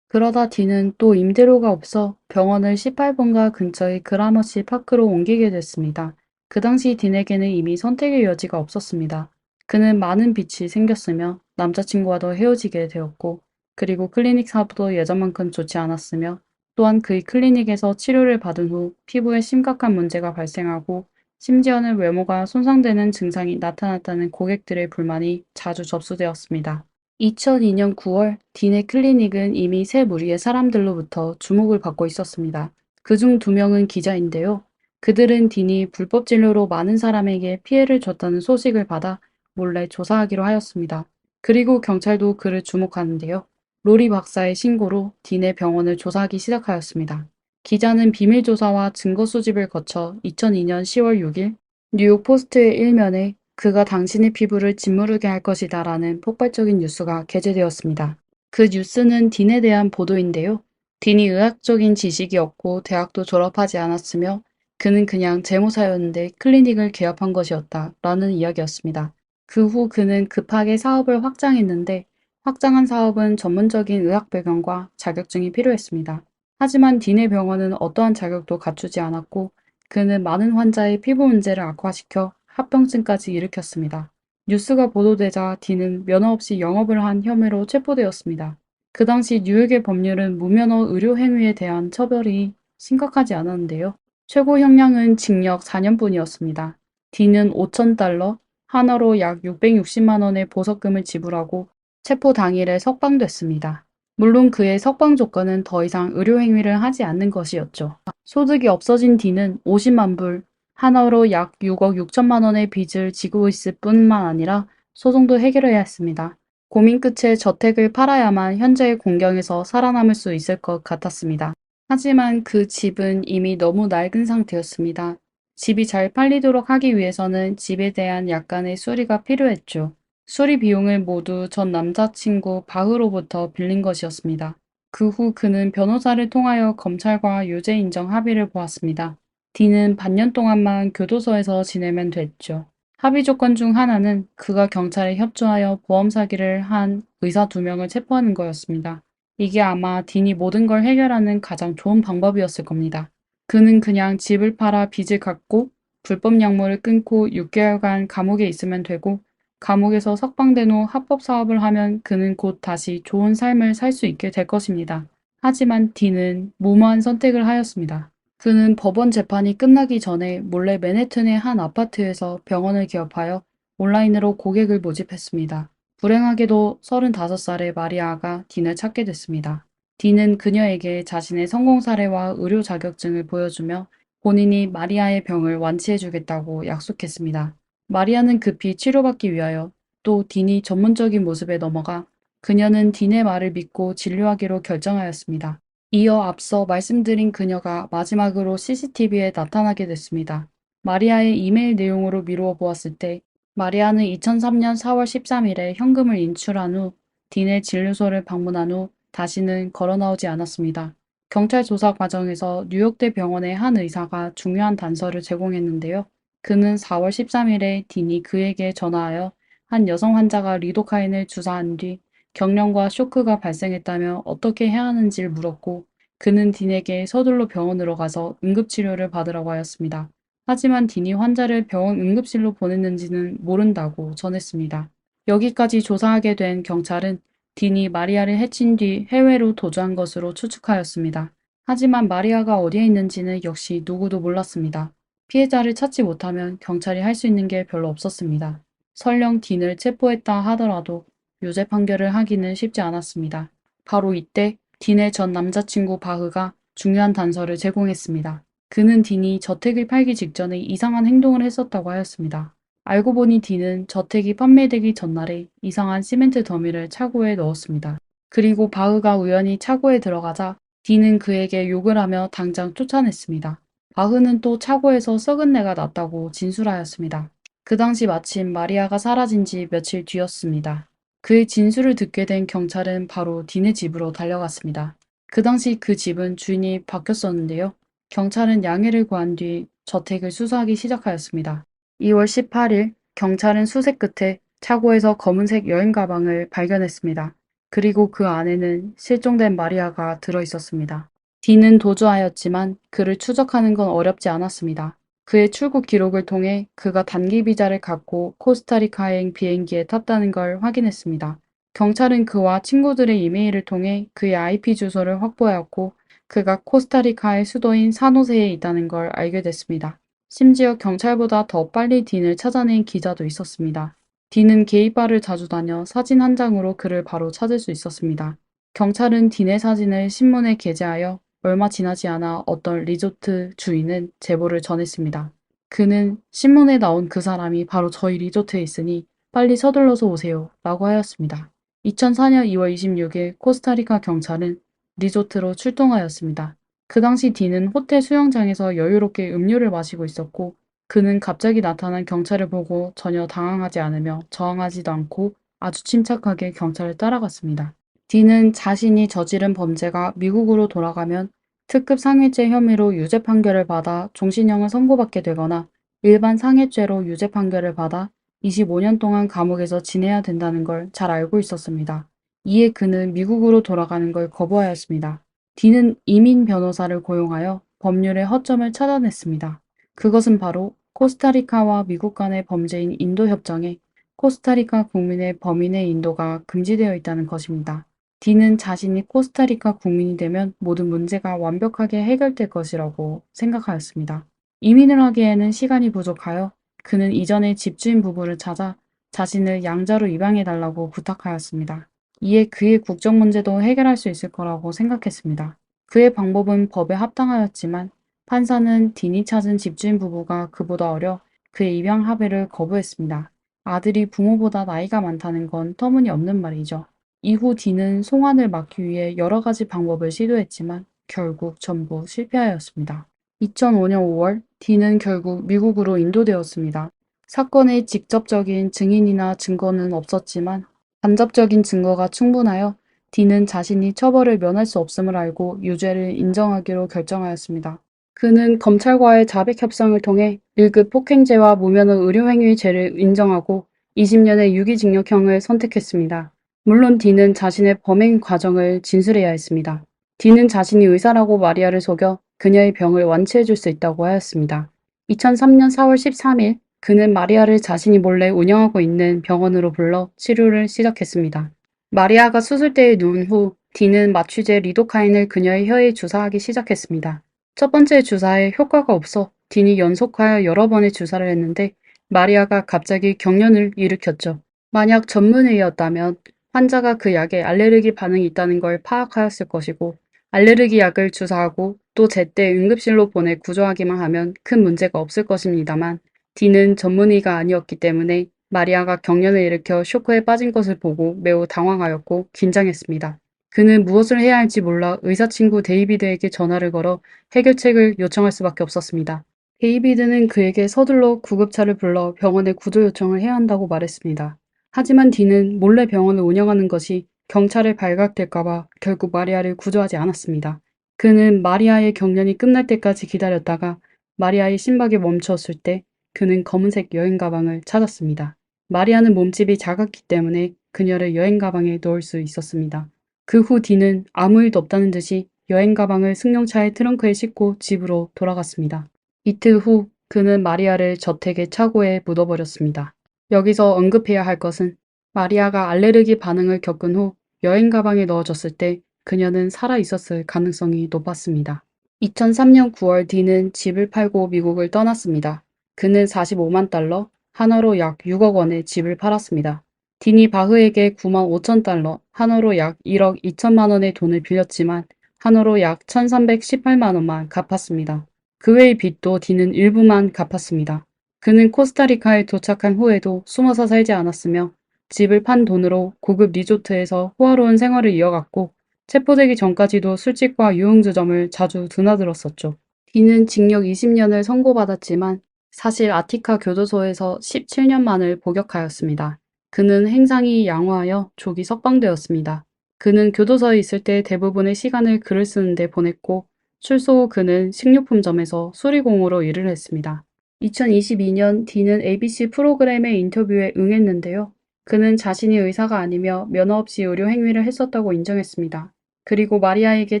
그러다 딘은 또 임대료가 없어 병원을 18번가 근처의 그라머시 파크로 옮기게 됐습니다. 그 당시 딘에게는 이미 선택의 여지가 없었습니다. 그는 많은 빚이 생겼으며 남자친구와도 헤어지게 되었고 그리고 클리닉 사업도 예전만큼 좋지 않았으며 또한 그의 클리닉에서 치료를 받은 후 피부에 심각한 문제가 발생하고 심지어는 외모가 손상되는 증상이 나타났다는 고객들의 불만이 자주 접수되었습니다. 2002년 9월 딘의 클리닉은 이미 세 무리의 사람들로부터 주목을 받고 있었습니다. 그중 두 명은 기자인데요. 그들은 딘이 불법 진료로 많은 사람에게 피해를 줬다는 소식을 받아 몰래 조사하기로 하였습니다. 그리고 경찰도 그를 주목하는데요. 로리 박사의 신고로 딘의 병원을 조사하기 시작하였습니다. 기자는 비밀 조사와 증거 수집을 거쳐 2002년 10월 6일 뉴욕 포스트의 일면에 그가 당신의 피부를 짓무르게 할 것이다 라는 폭발적인 뉴스가 게재되었습니다. 그 뉴스는 딘에 대한 보도인데요. 딘이 의학적인 지식이 없고 대학도 졸업하지 않았으며 그는 그냥 제모사였는데 클리닉을 개업한 것이었다 라는 이야기였습니다. 그 후 그는 급하게 사업을 확장했는데 확장한 사업은 전문적인 의학 배경과 자격증이 필요했습니다. 하지만 딘의 병원은 어떠한 자격도 갖추지 않았고 그는 많은 환자의 피부 문제를 악화시켜 합병증까지 일으켰습니다. 뉴스가 보도되자 딘은 면허 없이 영업을 한 혐의로 체포되었습니다. 그 당시 뉴욕의 법률은 무면허 의료 행위에 대한 처벌이 심각하지 않았는데요. 최고 형량은 징역 4년뿐이었습니다. 딘은 5,000달러, 한화로 약 660만 원의 보석금을 지불하고 체포 당일에 석방됐습니다. 물론 그의 석방 조건은 더 이상 의료 행위를 하지 않는 것이었죠. 소득이 없어진 딘은 50만 불, 한화로 약 6억 6천만 원의 빚을 지고 있을 뿐만 아니라 소송도 해결해야 했습니다. 고민 끝에 저택을 팔아야만 현재의 공경에서 살아남을 수 있을 것 같았습니다. 하지만 그 집은 이미 너무 낡은 상태였습니다. 집이 잘 팔리도록 하기 위해서는 집에 대한 약간의 수리가 필요했죠. 수리 비용을 모두 전 남자친구 바흐로부터 빌린 것이었습니다. 그 후 그는 변호사를 통하여 검찰과 유죄 인정 합의를 보았습니다. 딘은 반년 동안만 교도소에서 지내면 됐죠. 합의 조건 중 하나는 그가 경찰에 협조하여 보험 사기를 한 의사 2명을 체포하는 거였습니다. 이게 아마 딘이 모든 걸 해결하는 가장 좋은 방법이었을 겁니다. 그는 그냥 집을 팔아 빚을 갚고 불법 약물을 끊고 6개월간 감옥에 있으면 되고 감옥에서 석방된 후 합법 사업을 하면 그는 곧 다시 좋은 삶을 살 수 있게 될 것입니다. 하지만 딘은 무모한 선택을 하였습니다. 그는 법원 재판이 끝나기 전에 몰래 맨해튼의 한 아파트에서 병원을 개업하여 온라인으로 고객을 모집했습니다. 불행하게도 35살의 마리아가 딘을 찾게 됐습니다. 딘은 그녀에게 자신의 성공 사례와 의료 자격증을 보여주며 본인이 마리아의 병을 완치해주겠다고 약속했습니다. 마리아는 급히 치료받기 위하여 또 딘이 전문적인 모습에 넘어가 그녀는 딘의 말을 믿고 진료하기로 결정하였습니다. 이어 앞서 말씀드린 그녀가 마지막으로 CCTV에 나타나게 됐습니다. 마리아의 이메일 내용으로 미루어 보았을 때 마리아는 2003년 4월 13일에 현금을 인출한 후 딘의 진료소를 방문한 후 다시는 걸어 나오지 않았습니다. 경찰 조사 과정에서 뉴욕대 병원의 한 의사가 중요한 단서를 제공했는데요. 그는 4월 13일에 딘이 그에게 전화하여 한 여성 환자가 리도카인을 주사한 뒤 경련과 쇼크가 발생했다며 어떻게 해야 하는지를 물었고 그는 딘에게 서둘러 병원으로 가서 응급치료를 받으라고 하였습니다. 하지만 딘이 환자를 병원 응급실로 보냈는지는 모른다고 전했습니다. 여기까지 조사하게 된 경찰은 딘이 마리아를 해친 뒤 해외로 도주한 것으로 추측하였습니다. 하지만 마리아가 어디에 있는지는 역시 누구도 몰랐습니다. 피해자를 찾지 못하면 경찰이 할 수 있는 게 별로 없었습니다. 설령 딘을 체포했다 하더라도 유죄 판결을 하기는 쉽지 않았습니다. 바로 이때 딘의 전 남자친구 바흐가 중요한 단서를 제공했습니다. 그는 딘이 저택을 팔기 직전에 이상한 행동을 했었다고 하였습니다. 알고 보니 딘은 저택이 판매되기 전날에 이상한 시멘트 더미를 차고에 넣었습니다. 그리고 바흐가 우연히 차고에 들어가자 딘은 그에게 욕을 하며 당장 쫓아냈습니다. 바흐는 또 차고에서 썩은 내가 났다고 진술하였습니다. 그 당시 마침 마리아가 사라진 지 며칠 뒤였습니다. 그의 진술을 듣게 된 경찰은 바로 딘의 집으로 달려갔습니다. 그 당시 그 집은 주인이 바뀌었었는데요. 경찰은 양해를 구한 뒤 저택을 수사하기 시작하였습니다. 2월 18일 경찰은 수색 끝에 차고에서 검은색 여행 가방을 발견했습니다. 그리고 그 안에는 실종된 마리아가 들어 있었습니다. 딘은 도주하였지만 그를 추적하는 건 어렵지 않았습니다. 그의 출국 기록을 통해 그가 단기 비자를 갖고 코스타리카행 비행기에 탔다는 걸 확인했습니다. 경찰은 그와 친구들의 이메일을 통해 그의 IP 주소를 확보하였고 그가 코스타리카의 수도인 사노세에 있다는 걸 알게 됐습니다. 심지어 경찰보다 더 빨리 딘을 찾아낸 기자도 있었습니다. 딘은 게이바를 자주 다녀 사진 한 장으로 그를 바로 찾을 수 있었습니다. 경찰은 딘의 사진을 신문에 게재하여 얼마 지나지 않아 어떤 리조트 주인은 제보를 전했습니다. 그는 신문에 나온 그 사람이 바로 저희 리조트에 있으니 빨리 서둘러서 오세요 라고 하였습니다. 2004년 2월 26일 코스타리카 경찰은 리조트로 출동하였습니다. 그 당시 딘은 호텔 수영장에서 여유롭게 음료를 마시고 있었고 그는 갑자기 나타난 경찰을 보고 전혀 당황하지 않으며 저항하지도 않고 아주 침착하게 경찰을 따라갔습니다. 딘은 자신이 저지른 범죄가 미국으로 돌아가면 특급 상해죄 혐의로 유죄 판결을 받아 종신형을 선고받게 되거나 일반 상해죄로 유죄 판결을 받아 25년 동안 감옥에서 지내야 된다는 걸 잘 알고 있었습니다. 이에 그는 미국으로 돌아가는 걸 거부하였습니다. 딘은 이민 변호사를 고용하여 법률의 허점을 찾아냈습니다. 그것은 바로 코스타리카와 미국 간의 범죄인 인도 협정에 코스타리카 국민의 범인의 인도가 금지되어 있다는 것입니다. 딘은 자신이 코스타리카 국민이 되면 모든 문제가 완벽하게 해결될 것이라고 생각하였습니다. 이민을 하기에는 시간이 부족하여 그는 이전에 집주인 부부를 찾아 자신을 양자로 입양해달라고 부탁하였습니다. 이에 그의 국적 문제도 해결할 수 있을 거라고 생각했습니다. 그의 방법은 법에 합당하였지만 판사는 딘이 찾은 집주인 부부가 그보다 어려 그의 입양 합의를 거부했습니다. 아들이 부모보다 나이가 많다는 건 터무니없는 말이죠. 이후 딘은 송환을 막기 위해 여러 가지 방법을 시도했지만 결국 전부 실패하였습니다. 2005년 5월 딘은 결국 미국으로 인도되었습니다. 사건의 직접적인 증인이나 증거는 없었지만 간접적인 증거가 충분하여 딘은 자신이 처벌을 면할 수 없음을 알고 유죄를 인정하기로 결정하였습니다. 그는 검찰과의 자백 협상을 통해 1급 폭행죄와 무면허 의료행위 죄를 인정하고 20년의 유기징역형을 선택했습니다. 물론 딘은 자신의 범행 과정을 진술해야 했습니다. 딘은 자신이 의사라고 마리아를 속여 그녀의 병을 완치해줄 수 있다고 하였습니다. 2003년 4월 13일 그는 마리아를 자신이 몰래 운영하고 있는 병원으로 불러 치료를 시작했습니다. 마리아가 수술대에 누운 후 딘은 마취제 리도카인을 그녀의 혀에 주사하기 시작했습니다. 첫 번째 주사에 효과가 없어 딘이 연속하여 여러 번의 주사를 했는데 마리아가 갑자기 경련을 일으켰죠. 만약 전문의였다면 환자가 그 약에 알레르기 반응이 있다는 걸 파악하였을 것이고 알레르기 약을 주사하고 또 제때 응급실로 보내 구조하기만 하면 큰 문제가 없을 것입니다만 D는 전문의가 아니었기 때문에 마리아가 경련을 일으켜 쇼크에 빠진 것을 보고 매우 당황하였고 긴장했습니다. 그는 무엇을 해야 할지 몰라 의사 친구 데이비드에게 전화를 걸어 해결책을 요청할 수밖에 없었습니다. 데이비드는 그에게 서둘러 구급차를 불러 병원에 구조 요청을 해야 한다고 말했습니다. 하지만 디는 몰래 병원을 운영하는 것이 경찰에 발각될까봐 결국 마리아를 구조하지 않았습니다. 그는 마리아의 경련이 끝날 때까지 기다렸다가 마리아의 심박이 멈추었을 때 그는 검은색 여행 가방을 찾았습니다. 마리아는 몸집이 작았기 때문에 그녀를 여행 가방에 넣을 수 있었습니다. 그 후 디는 아무 일도 없다는 듯이 여행 가방을 승용차의 트렁크에 싣고 집으로 돌아갔습니다. 이틀 후 그는 마리아를 저택의 차고에 묻어버렸습니다. 여기서 언급해야 할 것은 마리아가 알레르기 반응을 겪은 후 여행 가방에 넣어졌을 때 그녀는 살아 있었을 가능성이 높았습니다. 2003년 9월 D는 집을 팔고 미국을 떠났습니다. 그는 45만 달러, 한화로 약 6억 원의 집을 팔았습니다. 딘이 바흐에게 9만 5천 달러, 한화로 약 1억 2천만 원의 돈을 빌렸지만 한화로 약 1318만 원만 갚았습니다. 그 외의 빚도 D는 일부만 갚았습니다. 그는 코스타리카에 도착한 후에도 숨어서 살지 않았으며 집을 판 돈으로 고급 리조트에서 호화로운 생활을 이어갔고 체포되기 전까지도 술집과 유흥주점을 자주 드나들었었죠. D는 징역 20년을 선고받았지만 사실 아티카 교도소에서 17년만을 복역하였습니다. 그는 행상이 양호하여 조기 석방되었습니다. 그는 교도소에 있을 때 대부분의 시간을 글을 쓰는데 보냈고 출소 후 그는 식료품점에서 수리공으로 일을 했습니다. 2022년 D는 ABC 프로그램의 인터뷰에 응했는데요. 그는 자신이 의사가 아니며 면허 없이 의료 행위를 했었다고 인정했습니다. 그리고 마리아에게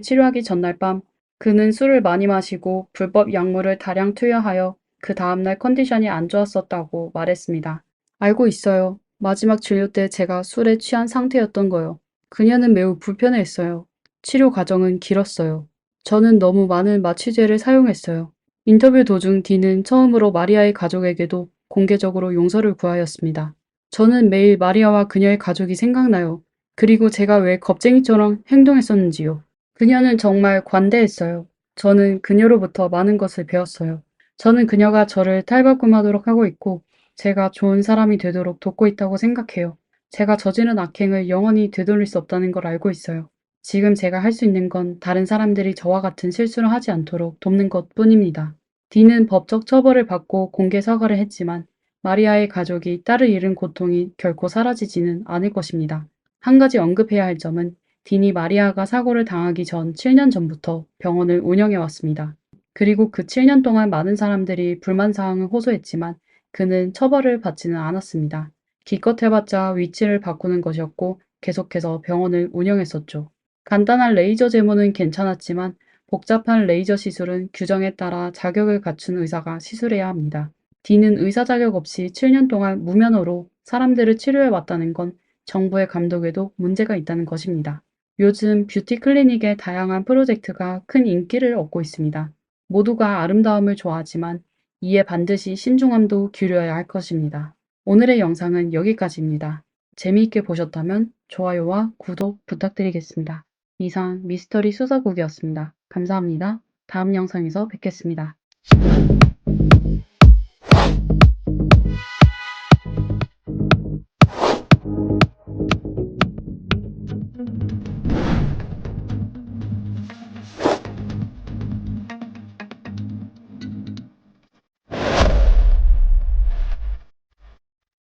치료하기 전날 밤 그는 술을 많이 마시고 불법 약물을 다량 투여하여 그 다음날 컨디션이 안 좋았었다고 말했습니다. 알고 있어요. 마지막 진료 때 제가 술에 취한 상태였던 거요. 그녀는 매우 불편해했어요. 치료 과정은 길었어요. 저는 너무 많은 마취제를 사용했어요. 인터뷰 도중 D는 처음으로 마리아의 가족에게도 공개적으로 용서를 구하였습니다. 저는 매일 마리아와 그녀의 가족이 생각나요. 그리고 제가 왜 겁쟁이처럼 행동했었는지요. 그녀는 정말 관대했어요. 저는 그녀로부터 많은 것을 배웠어요. 저는 그녀가 저를 탈바꿈하도록 하고 있고 제가 좋은 사람이 되도록 돕고 있다고 생각해요. 제가 저지른 악행을 영원히 되돌릴 수 없다는 걸 알고 있어요. 지금 제가 할 수 있는 건 다른 사람들이 저와 같은 실수를 하지 않도록 돕는 것 뿐입니다. D는 법적 처벌을 받고 공개 사과를 했지만 마리아의 가족이 딸을 잃은 고통이 결코 사라지지는 않을 것입니다. 한 가지 언급해야 할 점은 딘이 마리아가 사고를 당하기 전 7년 전부터 병원을 운영해 왔습니다. 그리고 그 7년 동안 많은 사람들이 불만사항을 호소했지만 그는 처벌을 받지는 않았습니다. 기껏 해봤자 위치를 바꾸는 것이었고 계속해서 병원을 운영했었죠. 간단한 레이저 제모는 괜찮았지만 복잡한 레이저 시술은 규정에 따라 자격을 갖춘 의사가 시술해야 합니다. D는 의사 자격 없이 7년 동안 무면허로 사람들을 치료해 왔다는 건 정부의 감독에도 문제가 있다는 것입니다. 요즘 뷰티 클리닉의 다양한 프로젝트가 큰 인기를 얻고 있습니다. 모두가 아름다움을 좋아하지만 이에 반드시 신중함도 기울여야 할 것입니다. 오늘의 영상은 여기까지입니다. 재미있게 보셨다면 좋아요와 구독 부탁드리겠습니다. 이상 미스터리 수사국이었습니다. 감사합니다. 다음 영상에서 뵙겠습니다.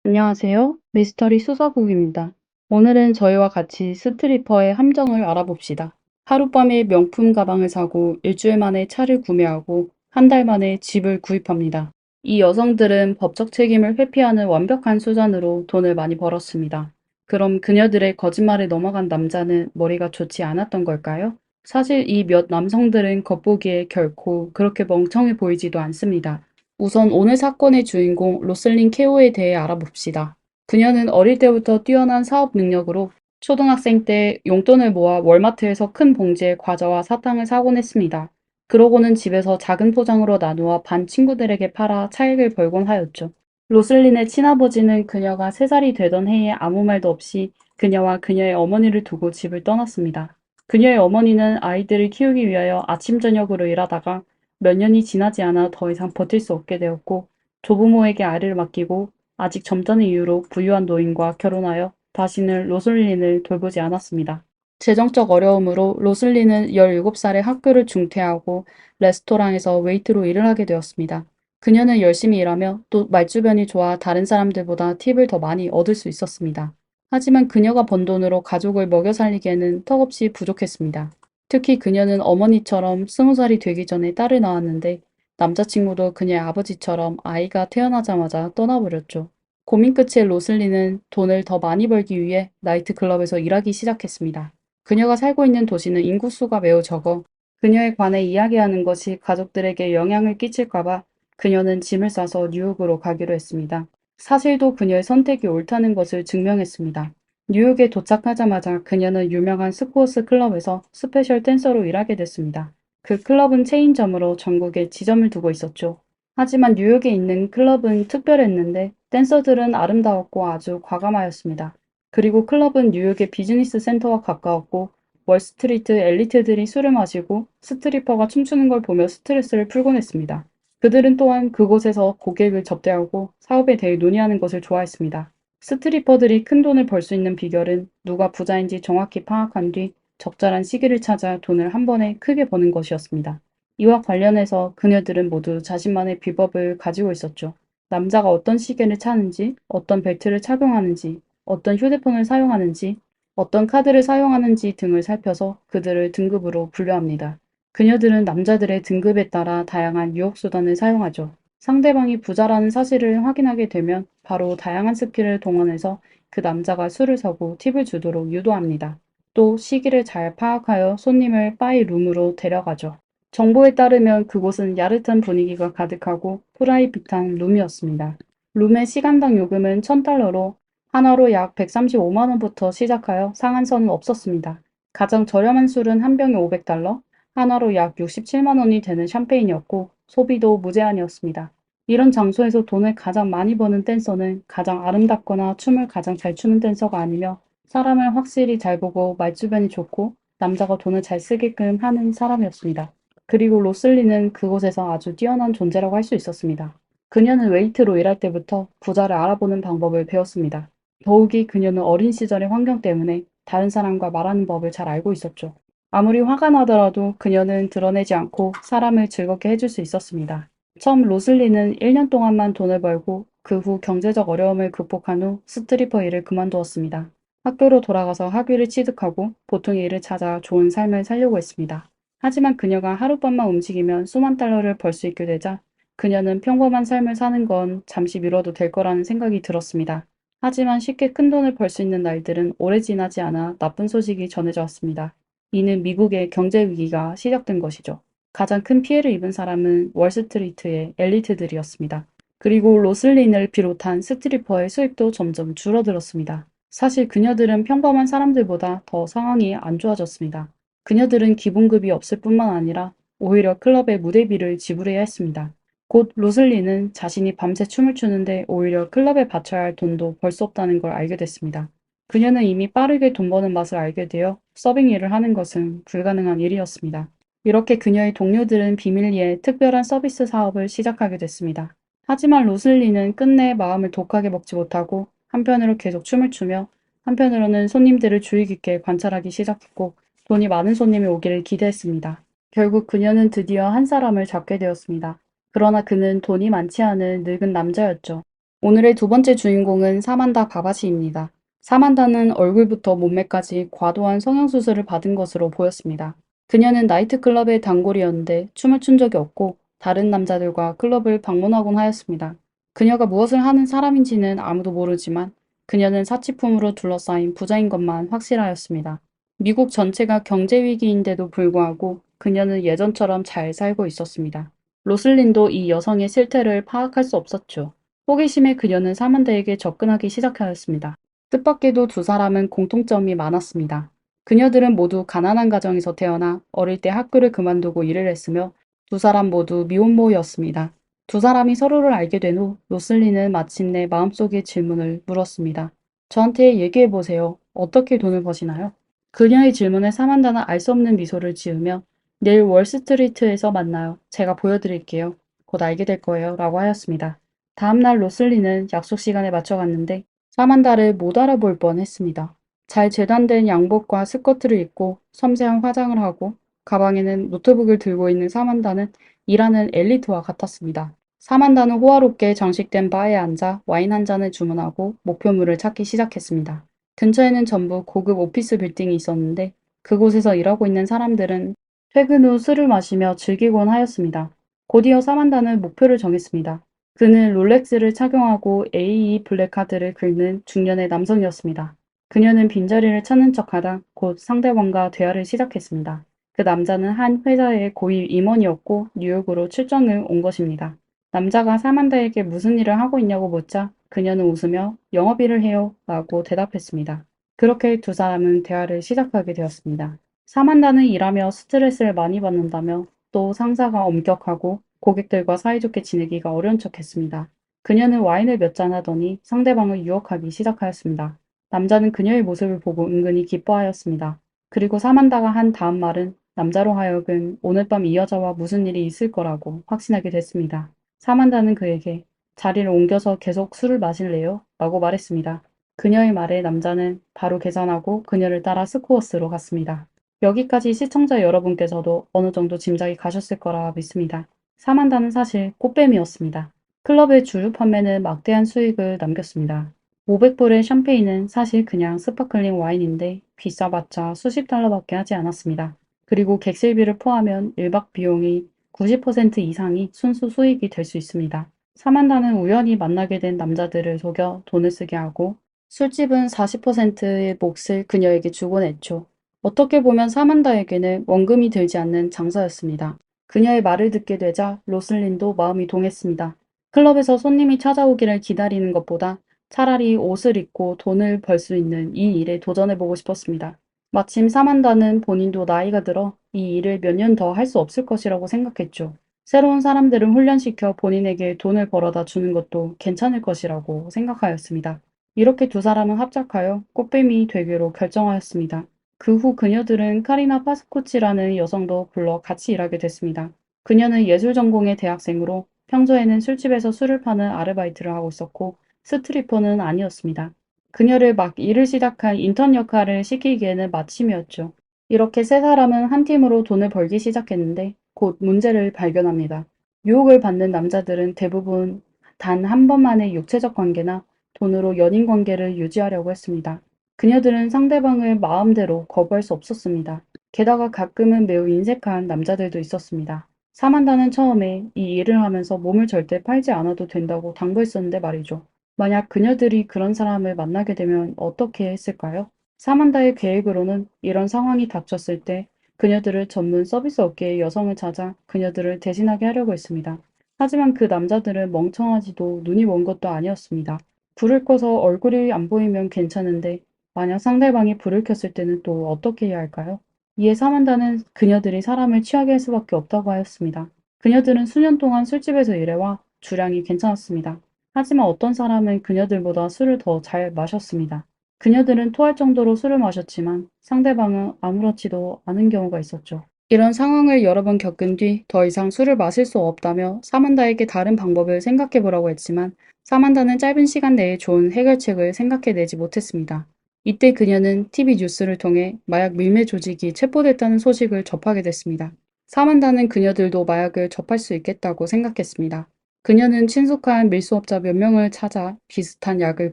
안녕하세요. 미스터리 수사국입니다. 오늘은 저희와 같이 스트리퍼의 함정을 알아봅시다. 하룻밤에 명품 가방을 사고 일주일 만에 차를 구매하고 한 달 만에 집을 구입합니다. 이 여성들은 법적 책임을 회피하는 완벽한 수단으로 돈을 많이 벌었습니다. 그럼 그녀들의 거짓말에 넘어간 남자는 머리가 좋지 않았던 걸까요? 사실 이 몇 남성들은 겉보기에 결코 그렇게 멍청해 보이지도 않습니다. 우선 오늘 사건의 주인공 로슬린 케오에 대해 알아봅시다. 그녀는 어릴 때부터 뛰어난 사업 능력으로 초등학생 때 용돈을 모아 월마트에서 큰 봉지에 과자와 사탕을 사곤 했습니다. 그러고는 집에서 작은 포장으로 나누어 반 친구들에게 팔아 차익을 벌곤 하였죠. 로슬린의 친아버지는 그녀가 3살이 되던 해에 아무 말도 없이 그녀와 그녀의 어머니를 두고 집을 떠났습니다. 그녀의 어머니는 아이들을 키우기 위하여 아침 저녁으로 일하다가 몇 년이 지나지 않아 더 이상 버틸 수 없게 되었고 조부모에게 아이를 맡기고 아직 젊다는 이유로 부유한 노인과 결혼하여 다시는 로슬린을 돌보지 않았습니다. 재정적 어려움으로 로슬린은 17살에 학교를 중퇴하고 레스토랑에서 웨이트로 일을 하게 되었습니다. 그녀는 열심히 일하며 또 말주변이 좋아 다른 사람들보다 팁을 더 많이 얻을 수 있었습니다. 하지만 그녀가 번 돈으로 가족을 먹여 살리기에는 턱없이 부족했습니다. 특히 그녀는 어머니처럼 20살이 되기 전에 딸을 낳았는데 남자친구도 그녀의 아버지처럼 아이가 태어나자마자 떠나버렸죠. 고민 끝에 로슬리는 돈을 더 많이 벌기 위해 나이트클럽에서 일하기 시작했습니다. 그녀가 살고 있는 도시는 인구수가 매우 적어 그녀에 관해 이야기하는 것이 가족들에게 영향을 끼칠까봐 그녀는 짐을 싸서 뉴욕으로 가기로 했습니다. 사실도 그녀의 선택이 옳다는 것을 증명했습니다. 뉴욕에 도착하자마자 그녀는 유명한 스포츠 클럽에서 스페셜 댄서로 일하게 됐습니다. 그 클럽은 체인점으로 전국에 지점을 두고 있었죠. 하지만 뉴욕에 있는 클럽은 특별했는데 댄서들은 아름다웠고 아주 과감하였습니다. 그리고 클럽은 뉴욕의 비즈니스 센터와 가까웠고 월스트리트 엘리트들이 술을 마시고 스트리퍼가 춤추는 걸 보며 스트레스를 풀곤 했습니다. 그들은 또한 그곳에서 고객을 접대하고 사업에 대해 논의하는 것을 좋아했습니다. 스트리퍼들이 큰 돈을 벌 수 있는 비결은 누가 부자인지 정확히 파악한 뒤 적절한 시기를 찾아 돈을 한 번에 크게 버는 것이었습니다. 이와 관련해서 그녀들은 모두 자신만의 비법을 가지고 있었죠. 남자가 어떤 시계를 차는지, 어떤 벨트를 착용하는지, 어떤 휴대폰을 사용하는지, 어떤 카드를 사용하는지 등을 살펴서 그들을 등급으로 분류합니다. 그녀들은 남자들의 등급에 따라 다양한 유혹 수단을 사용하죠. 상대방이 부자라는 사실을 확인하게 되면 바로 다양한 스킬을 동원해서 그 남자가 술을 사고 팁을 주도록 유도합니다. 또 시기를 잘 파악하여 손님을 바이 룸으로 데려가죠. 정보에 따르면 그곳은 야릇한 분위기가 가득하고 프라이빗한 룸이었습니다. 룸의 시간당 요금은 $1,000로 하나로 약 135만 원부터 시작하여 상한선은 없었습니다. 가장 저렴한 술은 한 병에 $500, 하나로 약 67만 원이 되는 샴페인이었고 소비도 무제한이었습니다. 이런 장소에서 돈을 가장 많이 버는 댄서는 가장 아름답거나 춤을 가장 잘 추는 댄서가 아니며 사람을 확실히 잘 보고 말주변이 좋고 남자가 돈을 잘 쓰게끔 하는 사람이었습니다. 그리고 로슬리는 그곳에서 아주 뛰어난 존재라고 할 수 있었습니다. 그녀는 웨이트로 일할 때부터 부자를 알아보는 방법을 배웠습니다. 더욱이 그녀는 어린 시절의 환경 때문에 다른 사람과 말하는 법을 잘 알고 있었죠. 아무리 화가 나더라도 그녀는 드러내지 않고 사람을 즐겁게 해줄 수 있었습니다. 처음 로슬리는 1년 동안만 돈을 벌고 그 후 경제적 어려움을 극복한 후 스트리퍼 일을 그만두었습니다. 학교로 돌아가서 학위를 취득하고 보통의 일을 찾아 좋은 삶을 살려고 했습니다. 하지만 그녀가 하룻밤만 움직이면 수만 달러를 벌 수 있게 되자 그녀는 평범한 삶을 사는 건 잠시 미뤄도 될 거라는 생각이 들었습니다. 하지만 쉽게 큰 돈을 벌 수 있는 날들은 오래 지나지 않아 나쁜 소식이 전해져 왔습니다. 이는 미국의 경제 위기가 시작된 것이죠. 가장 큰 피해를 입은 사람은 월스트리트의 엘리트들이었습니다. 그리고 로슬린을 비롯한 스트리퍼의 수입도 점점 줄어들었습니다. 사실 그녀들은 평범한 사람들보다 더 상황이 안 좋아졌습니다. 그녀들은 기본급이 없을 뿐만 아니라 오히려 클럽의 무대비를 지불해야 했습니다. 곧 로슬린은 자신이 밤새 춤을 추는데 오히려 클럽에 바쳐야 할 돈도 벌 수 없다는 걸 알게 됐습니다. 그녀는 이미 빠르게 돈 버는 맛을 알게 되어 서빙 일을 하는 것은 불가능한 일이었습니다. 이렇게 그녀의 동료들은 비밀리에 특별한 서비스 사업을 시작하게 됐습니다. 하지만 로슬리는 끝내 마음을 독하게 먹지 못하고 한편으로 계속 춤을 추며 한편으로는 손님들을 주의 깊게 관찰하기 시작했고 돈이 많은 손님이 오기를 기대했습니다. 결국 그녀는 드디어 한 사람을 잡게 되었습니다. 그러나 그는 돈이 많지 않은 늙은 남자였죠. 오늘의 두 번째 주인공은 사만다 바바시입니다. 사만다는 얼굴부터 몸매까지 과도한 성형수술을 받은 것으로 보였습니다. 그녀는 나이트클럽의 단골이었는데 춤을 춘 적이 없고 다른 남자들과 클럽을 방문하곤 하였습니다. 그녀가 무엇을 하는 사람인지는 아무도 모르지만 그녀는 사치품으로 둘러싸인 부자인 것만 확실하였습니다. 미국 전체가 경제위기인데도 불구하고 그녀는 예전처럼 잘 살고 있었습니다. 로슬린도 이 여성의 실태를 파악할 수 없었죠. 호기심에 그녀는 사만다에게 접근하기 시작하였습니다. 뜻밖에도 두 사람은 공통점이 많았습니다. 그녀들은 모두 가난한 가정에서 태어나 어릴 때 학교를 그만두고 일을 했으며 두 사람 모두 미혼모였습니다. 두 사람이 서로를 알게 된 후 로슬리는 마침내 마음속의 질문을 물었습니다. 저한테 얘기해보세요. 어떻게 돈을 버시나요? 그녀의 질문에 사만다는 알 수 없는 미소를 지으며 내일 월스트리트에서 만나요. 제가 보여드릴게요. 곧 알게 될 거예요. 라고 하였습니다. 다음날 로슬리는 약속 시간에 맞춰 갔는데 사만다를 못 알아볼 뻔했습니다. 잘 재단된 양복과 스커트를 입고 섬세한 화장을 하고 가방에는 노트북을 들고 있는 사만다는 일하는 엘리트와 같았습니다. 사만다는 호화롭게 장식된 바에 앉아 와인 한 잔을 주문하고 목표물을 찾기 시작했습니다. 근처에는 전부 고급 오피스 빌딩이 있었는데 그곳에서 일하고 있는 사람들은 퇴근 후 술을 마시며 즐기곤 하였습니다. 곧이어 사만다는 목표를 정했습니다. 그는 롤렉스를 착용하고 AE 블랙카드를 긁는 중년의 남성이었습니다. 그녀는 빈자리를 찾는 척하다 곧 상대방과 대화를 시작했습니다. 그 남자는 한 회사의 고위 임원이었고 뉴욕으로 출장을 온 것입니다. 남자가 사만다에게 무슨 일을 하고 있냐고 묻자 그녀는 웃으며 영업일을 해요 라고 대답했습니다. 그렇게 두 사람은 대화를 시작하게 되었습니다. 사만다는 일하며 스트레스를 많이 받는다며 또 상사가 엄격하고 고객들과 사이좋게 지내기가 어려운 척했습니다. 그녀는 와인을 몇 잔 하더니 상대방을 유혹하기 시작하였습니다. 남자는 그녀의 모습을 보고 은근히 기뻐하였습니다. 그리고 사만다가 한 다음 말은 남자로 하여금 오늘 밤 이 여자와 무슨 일이 있을 거라고 확신하게 됐습니다. 사만다는 그에게 자리를 옮겨서 계속 술을 마실래요? 라고 말했습니다. 그녀의 말에 남자는 바로 계산하고 그녀를 따라 스코어스로 갔습니다. 여기까지 시청자 여러분께서도 어느 정도 짐작이 가셨을 거라 믿습니다. 사만다는 사실 꽃뱀이었습니다. 클럽의 주류 판매는 막대한 수익을 남겼습니다. 500불의 샴페인은 사실 그냥 스파클링 와인인데 비싸봤자 수십 달러밖에 하지 않았습니다. 그리고 객실비를 포함하면 1박 비용이 90% 이상이 순수 수익이 될 수 있습니다. 사만다는 우연히 만나게 된 남자들을 속여 돈을 쓰게 하고 술집은 40%의 몫을 그녀에게 주곤 했죠. 어떻게 보면 사만다에게는 원금이 들지 않는 장사였습니다. 그녀의 말을 듣게 되자 로슬린도 마음이 동했습니다. 클럽에서 손님이 찾아오기를 기다리는 것보다 차라리 옷을 입고 돈을 벌 수 있는 이 일에 도전해보고 싶었습니다. 마침 사만다는 본인도 나이가 들어 이 일을 몇 년 더 할 수 없을 것이라고 생각했죠. 새로운 사람들을 훈련시켜 본인에게 돈을 벌어다 주는 것도 괜찮을 것이라고 생각하였습니다. 이렇게 두 사람은 합작하여 꽃뱀이 되기로 결정하였습니다. 그 후 그녀들은 카리나 파스코치라는 여성도 불러 같이 일하게 됐습니다. 그녀는 예술 전공의 대학생으로 평소에는 술집에서 술을 파는 아르바이트를 하고 있었고 스트리퍼는 아니었습니다. 그녀를 막 일을 시작한 인턴 역할을 시키기에는 마침이었죠. 이렇게 세 사람은 한 팀으로 돈을 벌기 시작했는데 곧 문제를 발견합니다. 유혹을 받는 남자들은 대부분 단 한 번만의 육체적 관계나 돈으로 연인 관계를 유지하려고 했습니다. 그녀들은 상대방을 마음대로 거부할 수 없었습니다. 게다가 가끔은 매우 인색한 남자들도 있었습니다. 사만다는 처음에 이 일을 하면서 몸을 절대 팔지 않아도 된다고 당부했었는데 말이죠. 만약 그녀들이 그런 사람을 만나게 되면 어떻게 했을까요? 사만다의 계획으로는 이런 상황이 닥쳤을 때 그녀들을 전문 서비스 업계의 여성을 찾아 그녀들을 대신하게 하려고 했습니다. 하지만 그 남자들은 멍청하지도 눈이 먼 것도 아니었습니다. 불을 꺼서 얼굴이 안 보이면 괜찮은데 만약 상대방이 불을 켰을 때는 또 어떻게 해야 할까요? 이에 사만다는 그녀들이 사람을 취하게 할 수밖에 없다고 하였습니다. 그녀들은 수년 동안 술집에서 일해와 주량이 괜찮았습니다. 하지만 어떤 사람은 그녀들보다 술을 더 잘 마셨습니다. 그녀들은 토할 정도로 술을 마셨지만 상대방은 아무렇지도 않은 경우가 있었죠. 이런 상황을 여러 번 겪은 뒤 더 이상 술을 마실 수 없다며 사만다에게 다른 방법을 생각해 보라고 했지만 사만다는 짧은 시간 내에 좋은 해결책을 생각해내지 못했습니다. 이때 그녀는 TV 뉴스를 통해 마약 밀매 조직이 체포됐다는 소식을 접하게 됐습니다. 사만다는 그녀들도 마약을 접할 수 있겠다고 생각했습니다. 그녀는 친숙한 밀수업자 몇 명을 찾아 비슷한 약을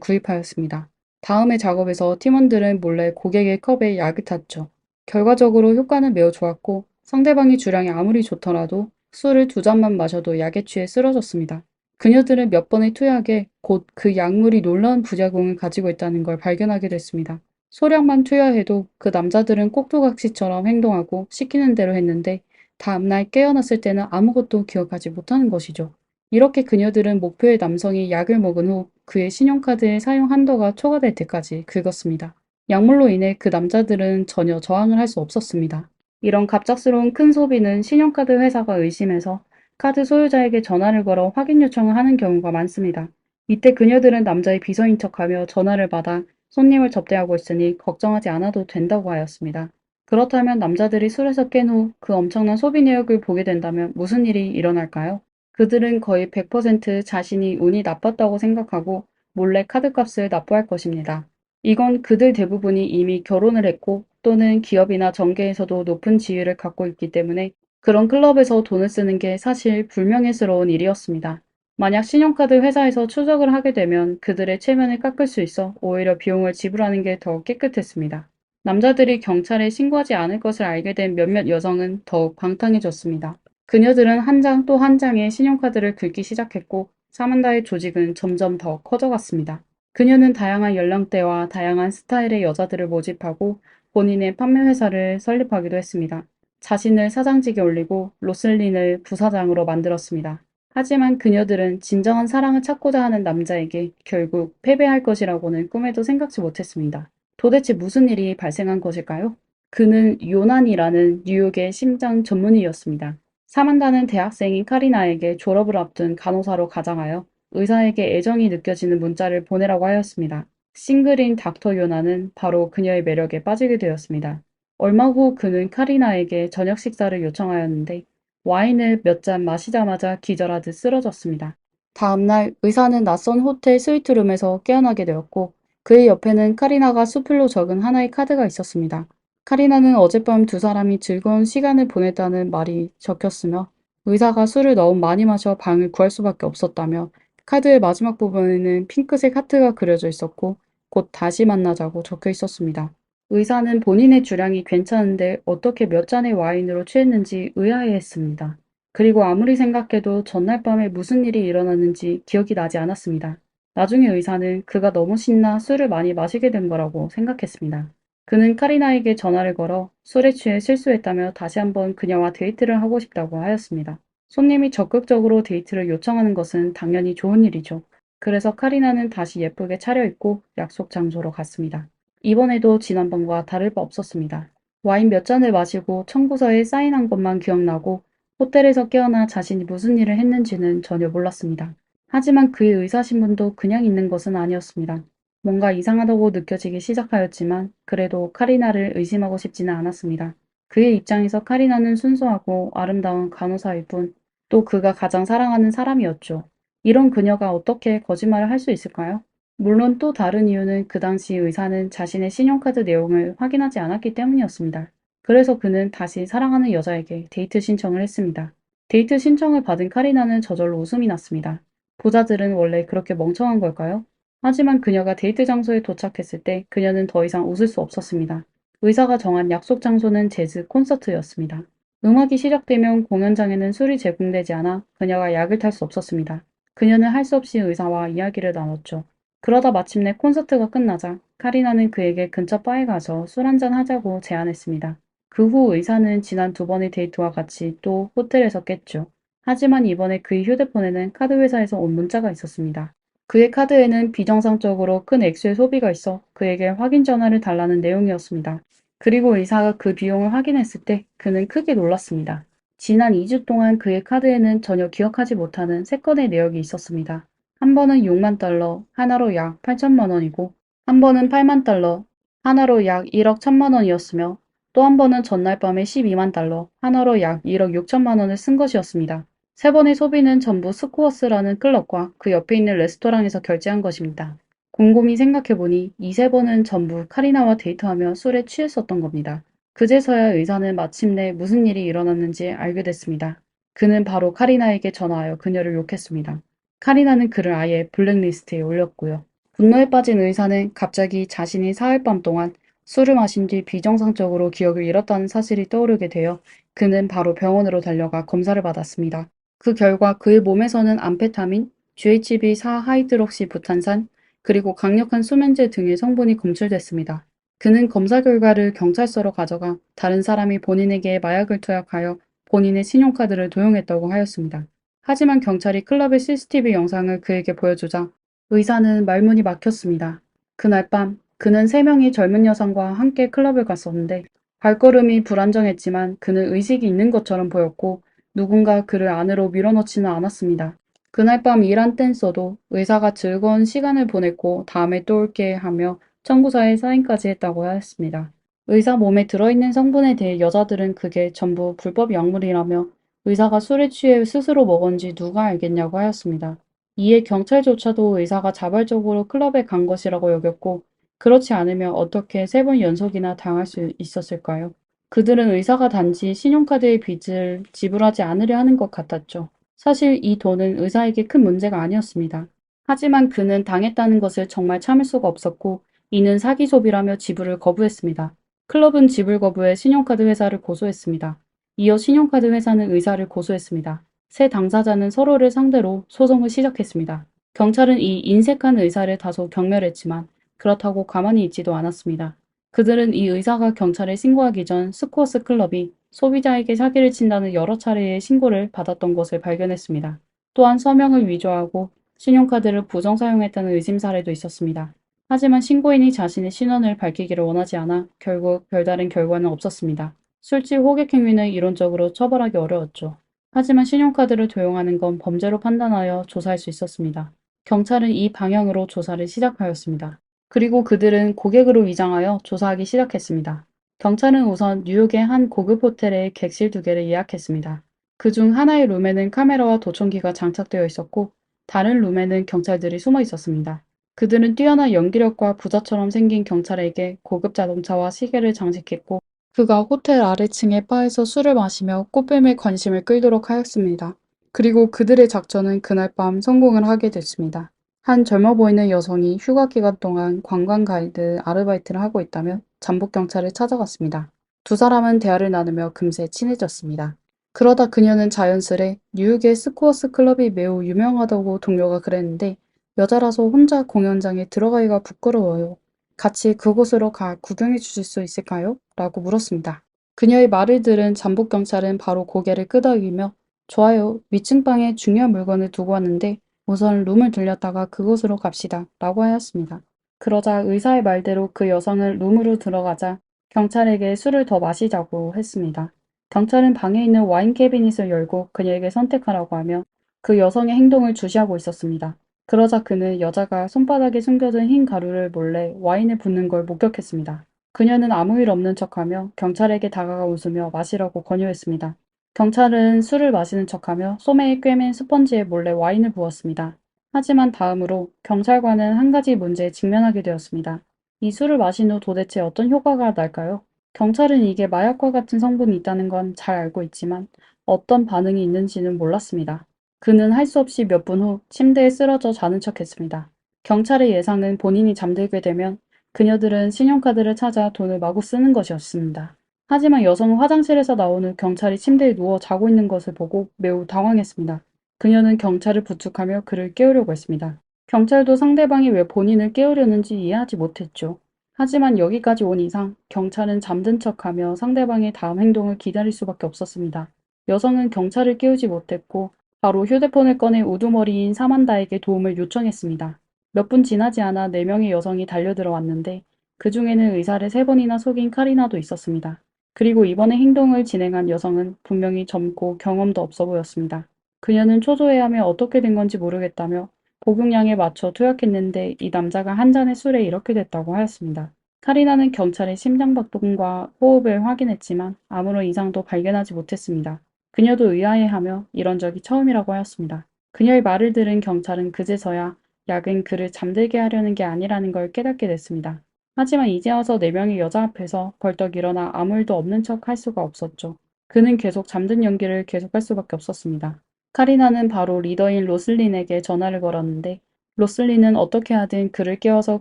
구입하였습니다. 다음의 작업에서 팀원들은 몰래 고객의 컵에 약을 탔죠. 결과적으로 효과는 매우 좋았고 상대방의 주량이 아무리 좋더라도 술을 두 잔만 마셔도 약에 취해 쓰러졌습니다. 그녀들은 몇 번의 투약에 곧 그 약물이 놀라운 부작용을 가지고 있다는 걸 발견하게 됐습니다. 소량만 투여해도 그 남자들은 꼭두각시처럼 행동하고 시키는 대로 했는데 다음날 깨어났을 때는 아무것도 기억하지 못하는 것이죠. 이렇게 그녀들은 목표의 남성이 약을 먹은 후 그의 신용카드의 사용 한도가 초과될 때까지 긁었습니다. 약물로 인해 그 남자들은 전혀 저항을 할 수 없었습니다. 이런 갑작스러운 큰 소비는 신용카드 회사가 의심해서 카드 소유자에게 전화를 걸어 확인 요청을 하는 경우가 많습니다. 이때 그녀들은 남자의 비서인 척하며 전화를 받아 손님을 접대하고 있으니 걱정하지 않아도 된다고 하였습니다. 그렇다면 남자들이 술에서 깬 후 그 엄청난 소비 내역을 보게 된다면 무슨 일이 일어날까요? 그들은 거의 100% 자신이 운이 나빴다고 생각하고 몰래 카드값을 납부할 것입니다. 이건 그들 대부분이 이미 결혼을 했고 또는 기업이나 정계에서도 높은 지위를 갖고 있기 때문에 그런 클럽에서 돈을 쓰는 게 사실 불명예스러운 일이었습니다. 만약 신용카드 회사에서 추적을 하게 되면 그들의 체면을 깎을 수 있어 오히려 비용을 지불하는 게 더 깨끗했습니다. 남자들이 경찰에 신고하지 않을 것을 알게 된 몇몇 여성은 더욱 방탕해졌습니다. 그녀들은 한 장 또 한 장의 신용카드를 긁기 시작했고 사만다의 조직은 점점 더 커져갔습니다. 그녀는 다양한 연령대와 다양한 스타일의 여자들을 모집하고 본인의 판매 회사를 설립하기도 했습니다. 자신을 사장직에 올리고 로슬린을 부사장으로 만들었습니다. 하지만 그녀들은 진정한 사랑을 찾고자 하는 남자에게 결국 패배할 것이라고는 꿈에도 생각지 못했습니다. 도대체 무슨 일이 발생한 것일까요? 그는 요난이라는 뉴욕의 심장 전문의였습니다. 사만다는 대학생인 카리나에게 졸업을 앞둔 간호사로 가장하여 의사에게 애정이 느껴지는 문자를 보내라고 하였습니다. 싱글인 닥터 요나는 바로 그녀의 매력에 빠지게 되었습니다. 얼마 후 그는 카리나에게 저녁 식사를 요청하였는데 와인을 몇 잔 마시자마자 기절하듯 쓰러졌습니다. 다음날 의사는 낯선 호텔 스위트룸에서 깨어나게 되었고 그의 옆에는 카리나가 수필로 적은 하나의 카드가 있었습니다. 카리나는 어젯밤 두 사람이 즐거운 시간을 보냈다는 말이 적혔으며 의사가 술을 너무 많이 마셔 방을 구할 수밖에 없었다며 카드의 마지막 부분에는 핑크색 하트가 그려져 있었고 곧 다시 만나자고 적혀 있었습니다. 의사는 본인의 주량이 괜찮은데 어떻게 몇 잔의 와인으로 취했는지 의아해했습니다. 그리고 아무리 생각해도 전날 밤에 무슨 일이 일어났는지 기억이 나지 않았습니다. 나중에 의사는 그가 너무 신나 술을 많이 마시게 된 거라고 생각했습니다. 그는 카리나에게 전화를 걸어 술에 취해 실수했다며 다시 한번 그녀와 데이트를 하고 싶다고 하였습니다. 손님이 적극적으로 데이트를 요청하는 것은 당연히 좋은 일이죠. 그래서 카리나는 다시 예쁘게 차려입고 약속 장소로 갔습니다. 이번에도 지난번과 다를 바 없었습니다. 와인 몇 잔을 마시고 청구서에 사인한 것만 기억나고 호텔에서 깨어나 자신이 무슨 일을 했는지는 전혀 몰랐습니다. 하지만 그의 의사신문도 그냥 있는 것은 아니었습니다. 뭔가 이상하다고 느껴지기 시작하였지만 그래도 카리나를 의심하고 싶지는 않았습니다. 그의 입장에서 카리나는 순수하고 아름다운 간호사일 뿐 또 그가 가장 사랑하는 사람이었죠. 이런 그녀가 어떻게 거짓말을 할 수 있을까요? 물론 또 다른 이유는 그 당시 의사는 자신의 신용카드 내용을 확인하지 않았기 때문이었습니다. 그래서 그는 다시 사랑하는 여자에게 데이트 신청을 했습니다. 데이트 신청을 받은 카리나는 저절로 웃음이 났습니다. 부자들은 원래 그렇게 멍청한 걸까요? 하지만 그녀가 데이트 장소에 도착했을 때 그녀는 더 이상 웃을 수 없었습니다. 의사가 정한 약속 장소는 재즈 콘서트였습니다. 음악이 시작되면 공연장에는 술이 제공되지 않아 그녀가 약을 탈 수 없었습니다. 그녀는 할 수 없이 의사와 이야기를 나눴죠. 그러다 마침내 콘서트가 끝나자 카리나는 그에게 근처 바에 가서 술 한잔 하자고 제안했습니다. 그 후 의사는 지난 두 번의 데이트와 같이 또 호텔에서 깼죠. 하지만 이번에 그의 휴대폰에는 카드 회사에서 온 문자가 있었습니다. 그의 카드에는 비정상적으로 큰 액수의 소비가 있어 그에게 확인 전화를 달라는 내용이었습니다. 그리고 의사가 그 비용을 확인했을 때 그는 크게 놀랐습니다. 지난 2주 동안 그의 카드에는 전혀 기억하지 못하는 세 건의 내역이 있었습니다. 한 번은 6만 달러, 하나로 약 8천만 원이고, 한 번은 8만 달러, 하나로 약 1억 1천만 원이었으며, 또 한 번은 전날 밤에 12만 달러, 하나로 약 1억 6천만 원을 쓴 것이었습니다. 세 번의 소비는 전부 스코어스라는 클럽과 그 옆에 있는 레스토랑에서 결제한 것입니다. 곰곰이 생각해보니 이 세 번은 전부 카리나와 데이트하며 술에 취했었던 겁니다. 그제서야 의사는 마침내 무슨 일이 일어났는지 알게 됐습니다. 그는 바로 카리나에게 전화하여 그녀를 욕했습니다. 카리나는 그를 아예 블랙리스트에 올렸고요. 분노에 빠진 의사는 갑자기 자신이 사흘밤 동안 술을 마신 뒤 비정상적으로 기억을 잃었다는 사실이 떠오르게 되어 그는 바로 병원으로 달려가 검사를 받았습니다. 그 결과 그의 몸에서는 암페타민, GHB4 하이드록시 부탄산, 그리고 강력한 수면제 등의 성분이 검출됐습니다. 그는 검사 결과를 경찰서로 가져가 다른 사람이 본인에게 마약을 투약하여 본인의 신용카드를 도용했다고 하였습니다. 하지만 경찰이 클럽의 CCTV 영상을 그에게 보여주자 의사는 말문이 막혔습니다. 그날 밤 그는 3명의 젊은 여성과 함께 클럽을 갔었는데 발걸음이 불안정했지만 그는 의식이 있는 것처럼 보였고 누군가 그를 안으로 밀어넣지는 않았습니다. 그날 밤 일한 땐 써도 의사가 즐거운 시간을 보냈고 다음에 또 올게 하며 청구서에 사인까지 했다고 하였습니다. 의사 몸에 들어있는 성분에 대해 여자들은 그게 전부 불법 약물이라며 의사가 술에 취해 스스로 먹은지 누가 알겠냐고 하였습니다. 이에 경찰조차도 의사가 자발적으로 클럽에 간 것이라고 여겼고 그렇지 않으면 어떻게 3번 연속이나 당할 수 있었을까요? 그들은 의사가 단지 신용카드의 빚을 지불하지 않으려 하는 것 같았죠. 사실 이 돈은 의사에게 큰 문제가 아니었습니다. 하지만 그는 당했다는 것을 정말 참을 수가 없었고 이는 사기 소비라며 지불을 거부했습니다. 클럽은 지불 거부해 신용카드 회사를 고소했습니다. 이어 신용카드 회사는 의사를 고소했습니다. 세 당사자는 서로를 상대로 소송을 시작했습니다. 경찰은 이 인색한 의사를 다소 경멸했지만 그렇다고 가만히 있지도 않았습니다. 그들은 이 의사가 경찰에 신고하기 전 스코어스 클럽이 소비자에게 사기를 친다는 여러 차례의 신고를 받았던 것을 발견했습니다. 또한 서명을 위조하고 신용카드를 부정 사용했다는 의심 사례도 있었습니다. 하지만 신고인이 자신의 신원을 밝히기를 원하지 않아 결국 별다른 결과는 없었습니다. 술집 호객 행위는 이론적으로 처벌하기 어려웠죠. 하지만 신용카드를 도용하는 건 범죄로 판단하여 조사할 수 있었습니다. 경찰은 이 방향으로 조사를 시작하였습니다. 그리고 그들은 고객으로 위장하여 조사하기 시작했습니다. 경찰은 우선 뉴욕의 한 고급 호텔에 객실 2개를 예약했습니다. 그중 하나의 룸에는 카메라와 도청기가 장착되어 있었고 다른 룸에는 경찰들이 숨어 있었습니다. 그들은 뛰어난 연기력과 부자처럼 생긴 경찰에게 고급 자동차와 시계를 장식했고 그가 호텔 아래층의 바에서 술을 마시며 꽃뱀의 관심을 끌도록 하였습니다. 그리고 그들의 작전은 그날 밤 성공을 하게 됐습니다. 한 젊어 보이는 여성이 휴가 기간 동안 관광 가이드 아르바이트를 하고 있다며 잠복 경찰을 찾아갔습니다. 두 사람은 대화를 나누며 금세 친해졌습니다. 그러다 그녀는 자연스레 뉴욕의 스코어스 클럽이 매우 유명하다고 동료가 그랬는데 여자라서 혼자 공연장에 들어가기가 부끄러워요. 같이 그곳으로 가 구경해 주실 수 있을까요? 라고 물었습니다. 그녀의 말을 들은 잠복 경찰은 바로 고개를 끄덕이며 좋아요. 위층 방에 중요한 물건을 두고 왔는데 우선 룸을 들렸다가 그곳으로 갑시다. 라고 하였습니다. 그러자 의사의 말대로 그 여성은 룸으로 들어가자 경찰에게 술을 더 마시자고 했습니다. 경찰은 방에 있는 와인 캐비닛을 열고 그녀에게 선택하라고 하며 그 여성의 행동을 주시하고 있었습니다. 그러자 그는 여자가 손바닥에 숨겨둔 흰 가루를 몰래 와인에 붓는 걸 목격했습니다. 그녀는 아무 일 없는 척하며 경찰에게 다가가 웃으며 마시라고 권유했습니다. 경찰은 술을 마시는 척하며 소매에 꿰맨 스펀지에 몰래 와인을 부었습니다. 하지만 다음으로 경찰관은 한 가지 문제에 직면하게 되었습니다. 이 술을 마신 후 도대체 어떤 효과가 날까요? 경찰은 이게 마약과 같은 성분이 있다는 건 잘 알고 있지만 어떤 반응이 있는지는 몰랐습니다. 그는 할 수 없이 몇 분 후 침대에 쓰러져 자는 척했습니다. 경찰의 예상은 본인이 잠들게 되면 그녀들은 신용카드를 찾아 돈을 마구 쓰는 것이었습니다. 하지만 여성은 화장실에서 나온 후 경찰이 침대에 누워 자고 있는 것을 보고 매우 당황했습니다. 그녀는 경찰을 부축하며 그를 깨우려고 했습니다. 경찰도 상대방이 왜 본인을 깨우려는지 이해하지 못했죠. 하지만 여기까지 온 이상 경찰은 잠든 척하며 상대방의 다음 행동을 기다릴 수밖에 없었습니다. 여성은 경찰을 깨우지 못했고 바로 휴대폰을 꺼내 우두머리인 사만다에게 도움을 요청했습니다. 몇 분 지나지 않아 4명의 여성이 달려들어 왔는데 그 중에는 의사를 3번이나 속인 카리나도 있었습니다. 그리고 이번에 행동을 진행한 여성은 분명히 젊고 경험도 없어 보였습니다. 그녀는 초조해하며 어떻게 된 건지 모르겠다며 복용량에 맞춰 투약했는데 이 남자가 한 잔의 술에 이렇게 됐다고 하였습니다. 카리나는 경찰의 심장박동과 호흡을 확인했지만 아무런 이상도 발견하지 못했습니다. 그녀도 의아해하며 이런 적이 처음이라고 하였습니다. 그녀의 말을 들은 경찰은 그제서야 약은 그를 잠들게 하려는 게 아니라는 걸 깨닫게 됐습니다. 하지만 이제 와서 4명의 여자 앞에서 벌떡 일어나 아무 일도 없는 척 할 수가 없었죠. 그는 계속 잠든 연기를 계속할 수밖에 없었습니다. 카리나는 바로 리더인 로슬린에게 전화를 걸었는데 로슬린은 어떻게 하든 그를 깨워서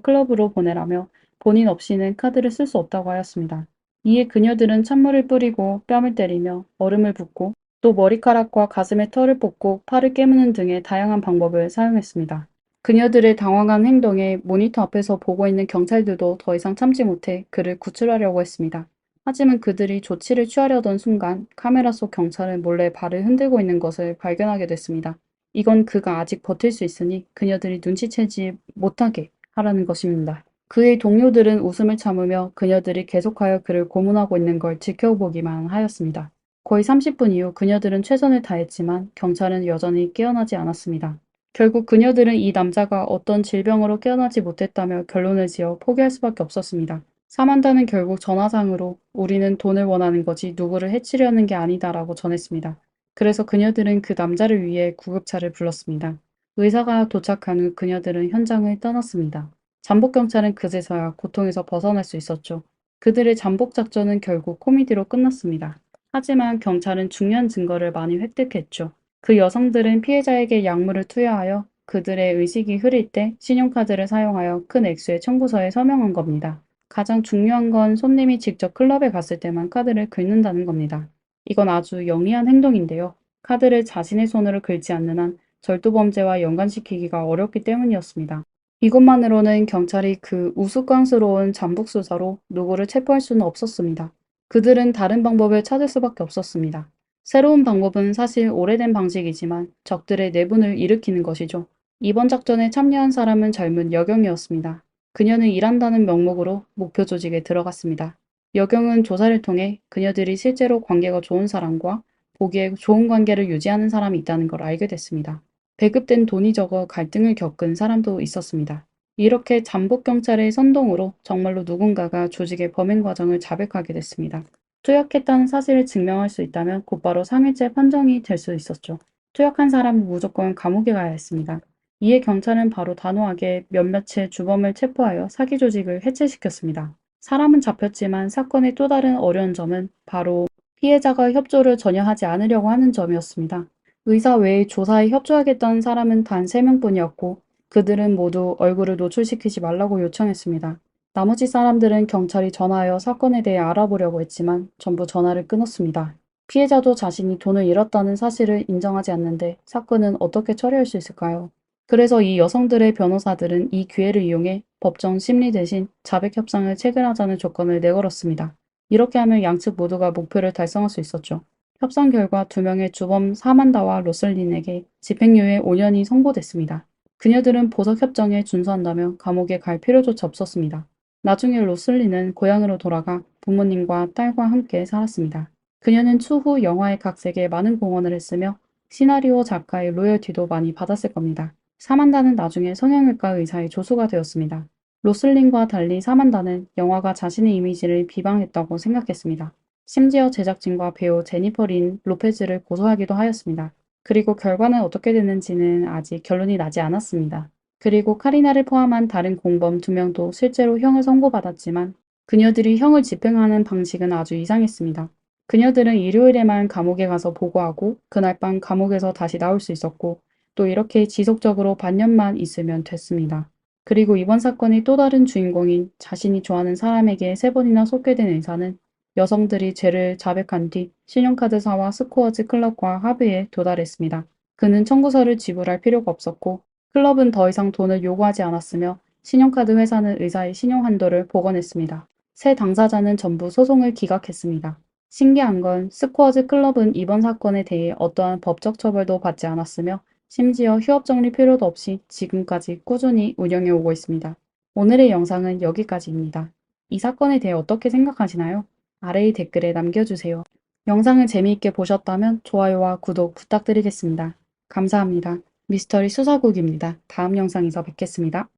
클럽으로 보내라며 본인 없이는 카드를 쓸 수 없다고 하였습니다. 이에 그녀들은 찬물을 뿌리고 뺨을 때리며 얼음을 붓고 또 머리카락과 가슴의 털을 뽑고 팔을 깨무는 등의 다양한 방법을 사용했습니다. 그녀들의 당황한 행동에 모니터 앞에서 보고 있는 경찰들도 더 이상 참지 못해 그를 구출하려고 했습니다. 하지만 그들이 조치를 취하려던 순간 카메라 속 경찰은 몰래 발을 흔들고 있는 것을 발견하게 됐습니다. 이건 그가 아직 버틸 수 있으니 그녀들이 눈치채지 못하게 하라는 것입니다. 그의 동료들은 웃음을 참으며 그녀들이 계속하여 그를 고문하고 있는 걸 지켜보기만 하였습니다. 거의 30분 이후 그녀들은 최선을 다했지만 경찰은 여전히 깨어나지 않았습니다. 결국 그녀들은 이 남자가 어떤 질병으로 깨어나지 못했다며 결론을 지어 포기할 수밖에 없었습니다. 사만다는 결국 전화상으로 우리는 돈을 원하는 거지 누구를 해치려는 게 아니다라고 전했습니다. 그래서 그녀들은 그 남자를 위해 구급차를 불렀습니다. 의사가 도착한 후 그녀들은 현장을 떠났습니다. 잠복경찰은 그제서야 고통에서 벗어날 수 있었죠. 그들의 잠복 작전은 결국 코미디로 끝났습니다. 하지만 경찰은 중요한 증거를 많이 획득했죠. 그 여성들은 피해자에게 약물을 투여하여 그들의 의식이 흐릴 때 신용카드를 사용하여 큰 액수의 청구서에 서명한 겁니다. 가장 중요한 건 손님이 직접 클럽에 갔을 때만 카드를 긁는다는 겁니다. 이건 아주 영리한 행동인데요. 카드를 자신의 손으로 긁지 않는 한 절도범죄와 연관시키기가 어렵기 때문이었습니다. 이것만으로는 경찰이 그 우스꽝스러운 잠복 수사로 누구를 체포할 수는 없었습니다. 그들은 다른 방법을 찾을 수밖에 없었습니다. 새로운 방법은 사실 오래된 방식이지만 적들의 내분을 일으키는 것이죠. 이번 작전에 참여한 사람은 젊은 여경이었습니다. 그녀는 일한다는 명목으로 목표 조직에 들어갔습니다. 여경은 조사를 통해 그녀들이 실제로 관계가 좋은 사람과 보기에 좋은 관계를 유지하는 사람이 있다는 걸 알게 됐습니다. 배급된 돈이 적어 갈등을 겪은 사람도 있었습니다. 이렇게 잠복경찰의 선동으로 정말로 누군가가 조직의 범행 과정을 자백하게 됐습니다. 투약했다는 사실을 증명할 수 있다면 곧바로 상해죄 판정이 될 수 있었죠. 투약한 사람은 무조건 감옥에 가야 했습니다. 이에 경찰은 바로 단호하게 몇몇의 주범을 체포하여 사기 조직을 해체시켰습니다. 사람은 잡혔지만 사건의 또 다른 어려운 점은 바로 피해자가 협조를 전혀 하지 않으려고 하는 점이었습니다. 의사 외에 조사에 협조하겠다는 사람은 단 3명뿐이었고 그들은 모두 얼굴을 노출시키지 말라고 요청했습니다. 나머지 사람들은 경찰이 전화하여 사건에 대해 알아보려고 했지만 전부 전화를 끊었습니다. 피해자도 자신이 돈을 잃었다는 사실을 인정하지 않는데 사건은 어떻게 처리할 수 있을까요? 그래서 이 여성들의 변호사들은 이 기회를 이용해 법정 심리 대신 자백 협상을 체결하자는 조건을 내걸었습니다. 이렇게 하면 양측 모두가 목표를 달성할 수 있었죠. 협상 결과 2명의 주범 사만다와 로슬린에게 집행유예 5년이 선고됐습니다. 그녀들은 보석협정에 준수한다며 감옥에 갈 필요조차 없었습니다. 나중에 로슬린은 고향으로 돌아가 부모님과 딸과 함께 살았습니다. 그녀는 추후 영화의 각색에 많은 공헌을 했으며 시나리오 작가의 로열티도 많이 받았을 겁니다. 사만다는 나중에 성형외과 의사의 조수가 되었습니다. 로슬린과 달리 사만다는 영화가 자신의 이미지를 비방했다고 생각했습니다. 심지어 제작진과 배우 제니퍼 린 로페즈를 고소하기도 하였습니다. 그리고 결과는 어떻게 됐는지는 아직 결론이 나지 않았습니다. 그리고 카리나를 포함한 다른 공범 2명도 실제로 형을 선고받았지만 그녀들이 형을 집행하는 방식은 아주 이상했습니다. 그녀들은 일요일에만 감옥에 가서 보고하고 그날 밤 감옥에서 다시 나올 수 있었고 또 이렇게 지속적으로 반년만 있으면 됐습니다. 그리고 이번 사건의 또 다른 주인공인 자신이 좋아하는 사람에게 3번이나 속게 된 의사는 여성들이 죄를 자백한 뒤 신용카드사와 스코어즈 클럽과 합의에 도달했습니다. 그는 청구서를 지불할 필요가 없었고 클럽은 더 이상 돈을 요구하지 않았으며 신용카드 회사는 의사의 신용 한도를 복원했습니다. 세 당사자는 전부 소송을 기각했습니다. 신기한 건 스코어즈 클럽은 이번 사건에 대해 어떠한 법적 처벌도 받지 않았으며 심지어 휴업 정리 필요도 없이 지금까지 꾸준히 운영해 오고 있습니다. 오늘의 영상은 여기까지입니다. 이 사건에 대해 어떻게 생각하시나요? 아래의 댓글에 남겨주세요. 영상을 재미있게 보셨다면 좋아요와 구독 부탁드리겠습니다. 감사합니다. 미스터리 수사국입니다. 다음 영상에서 뵙겠습니다.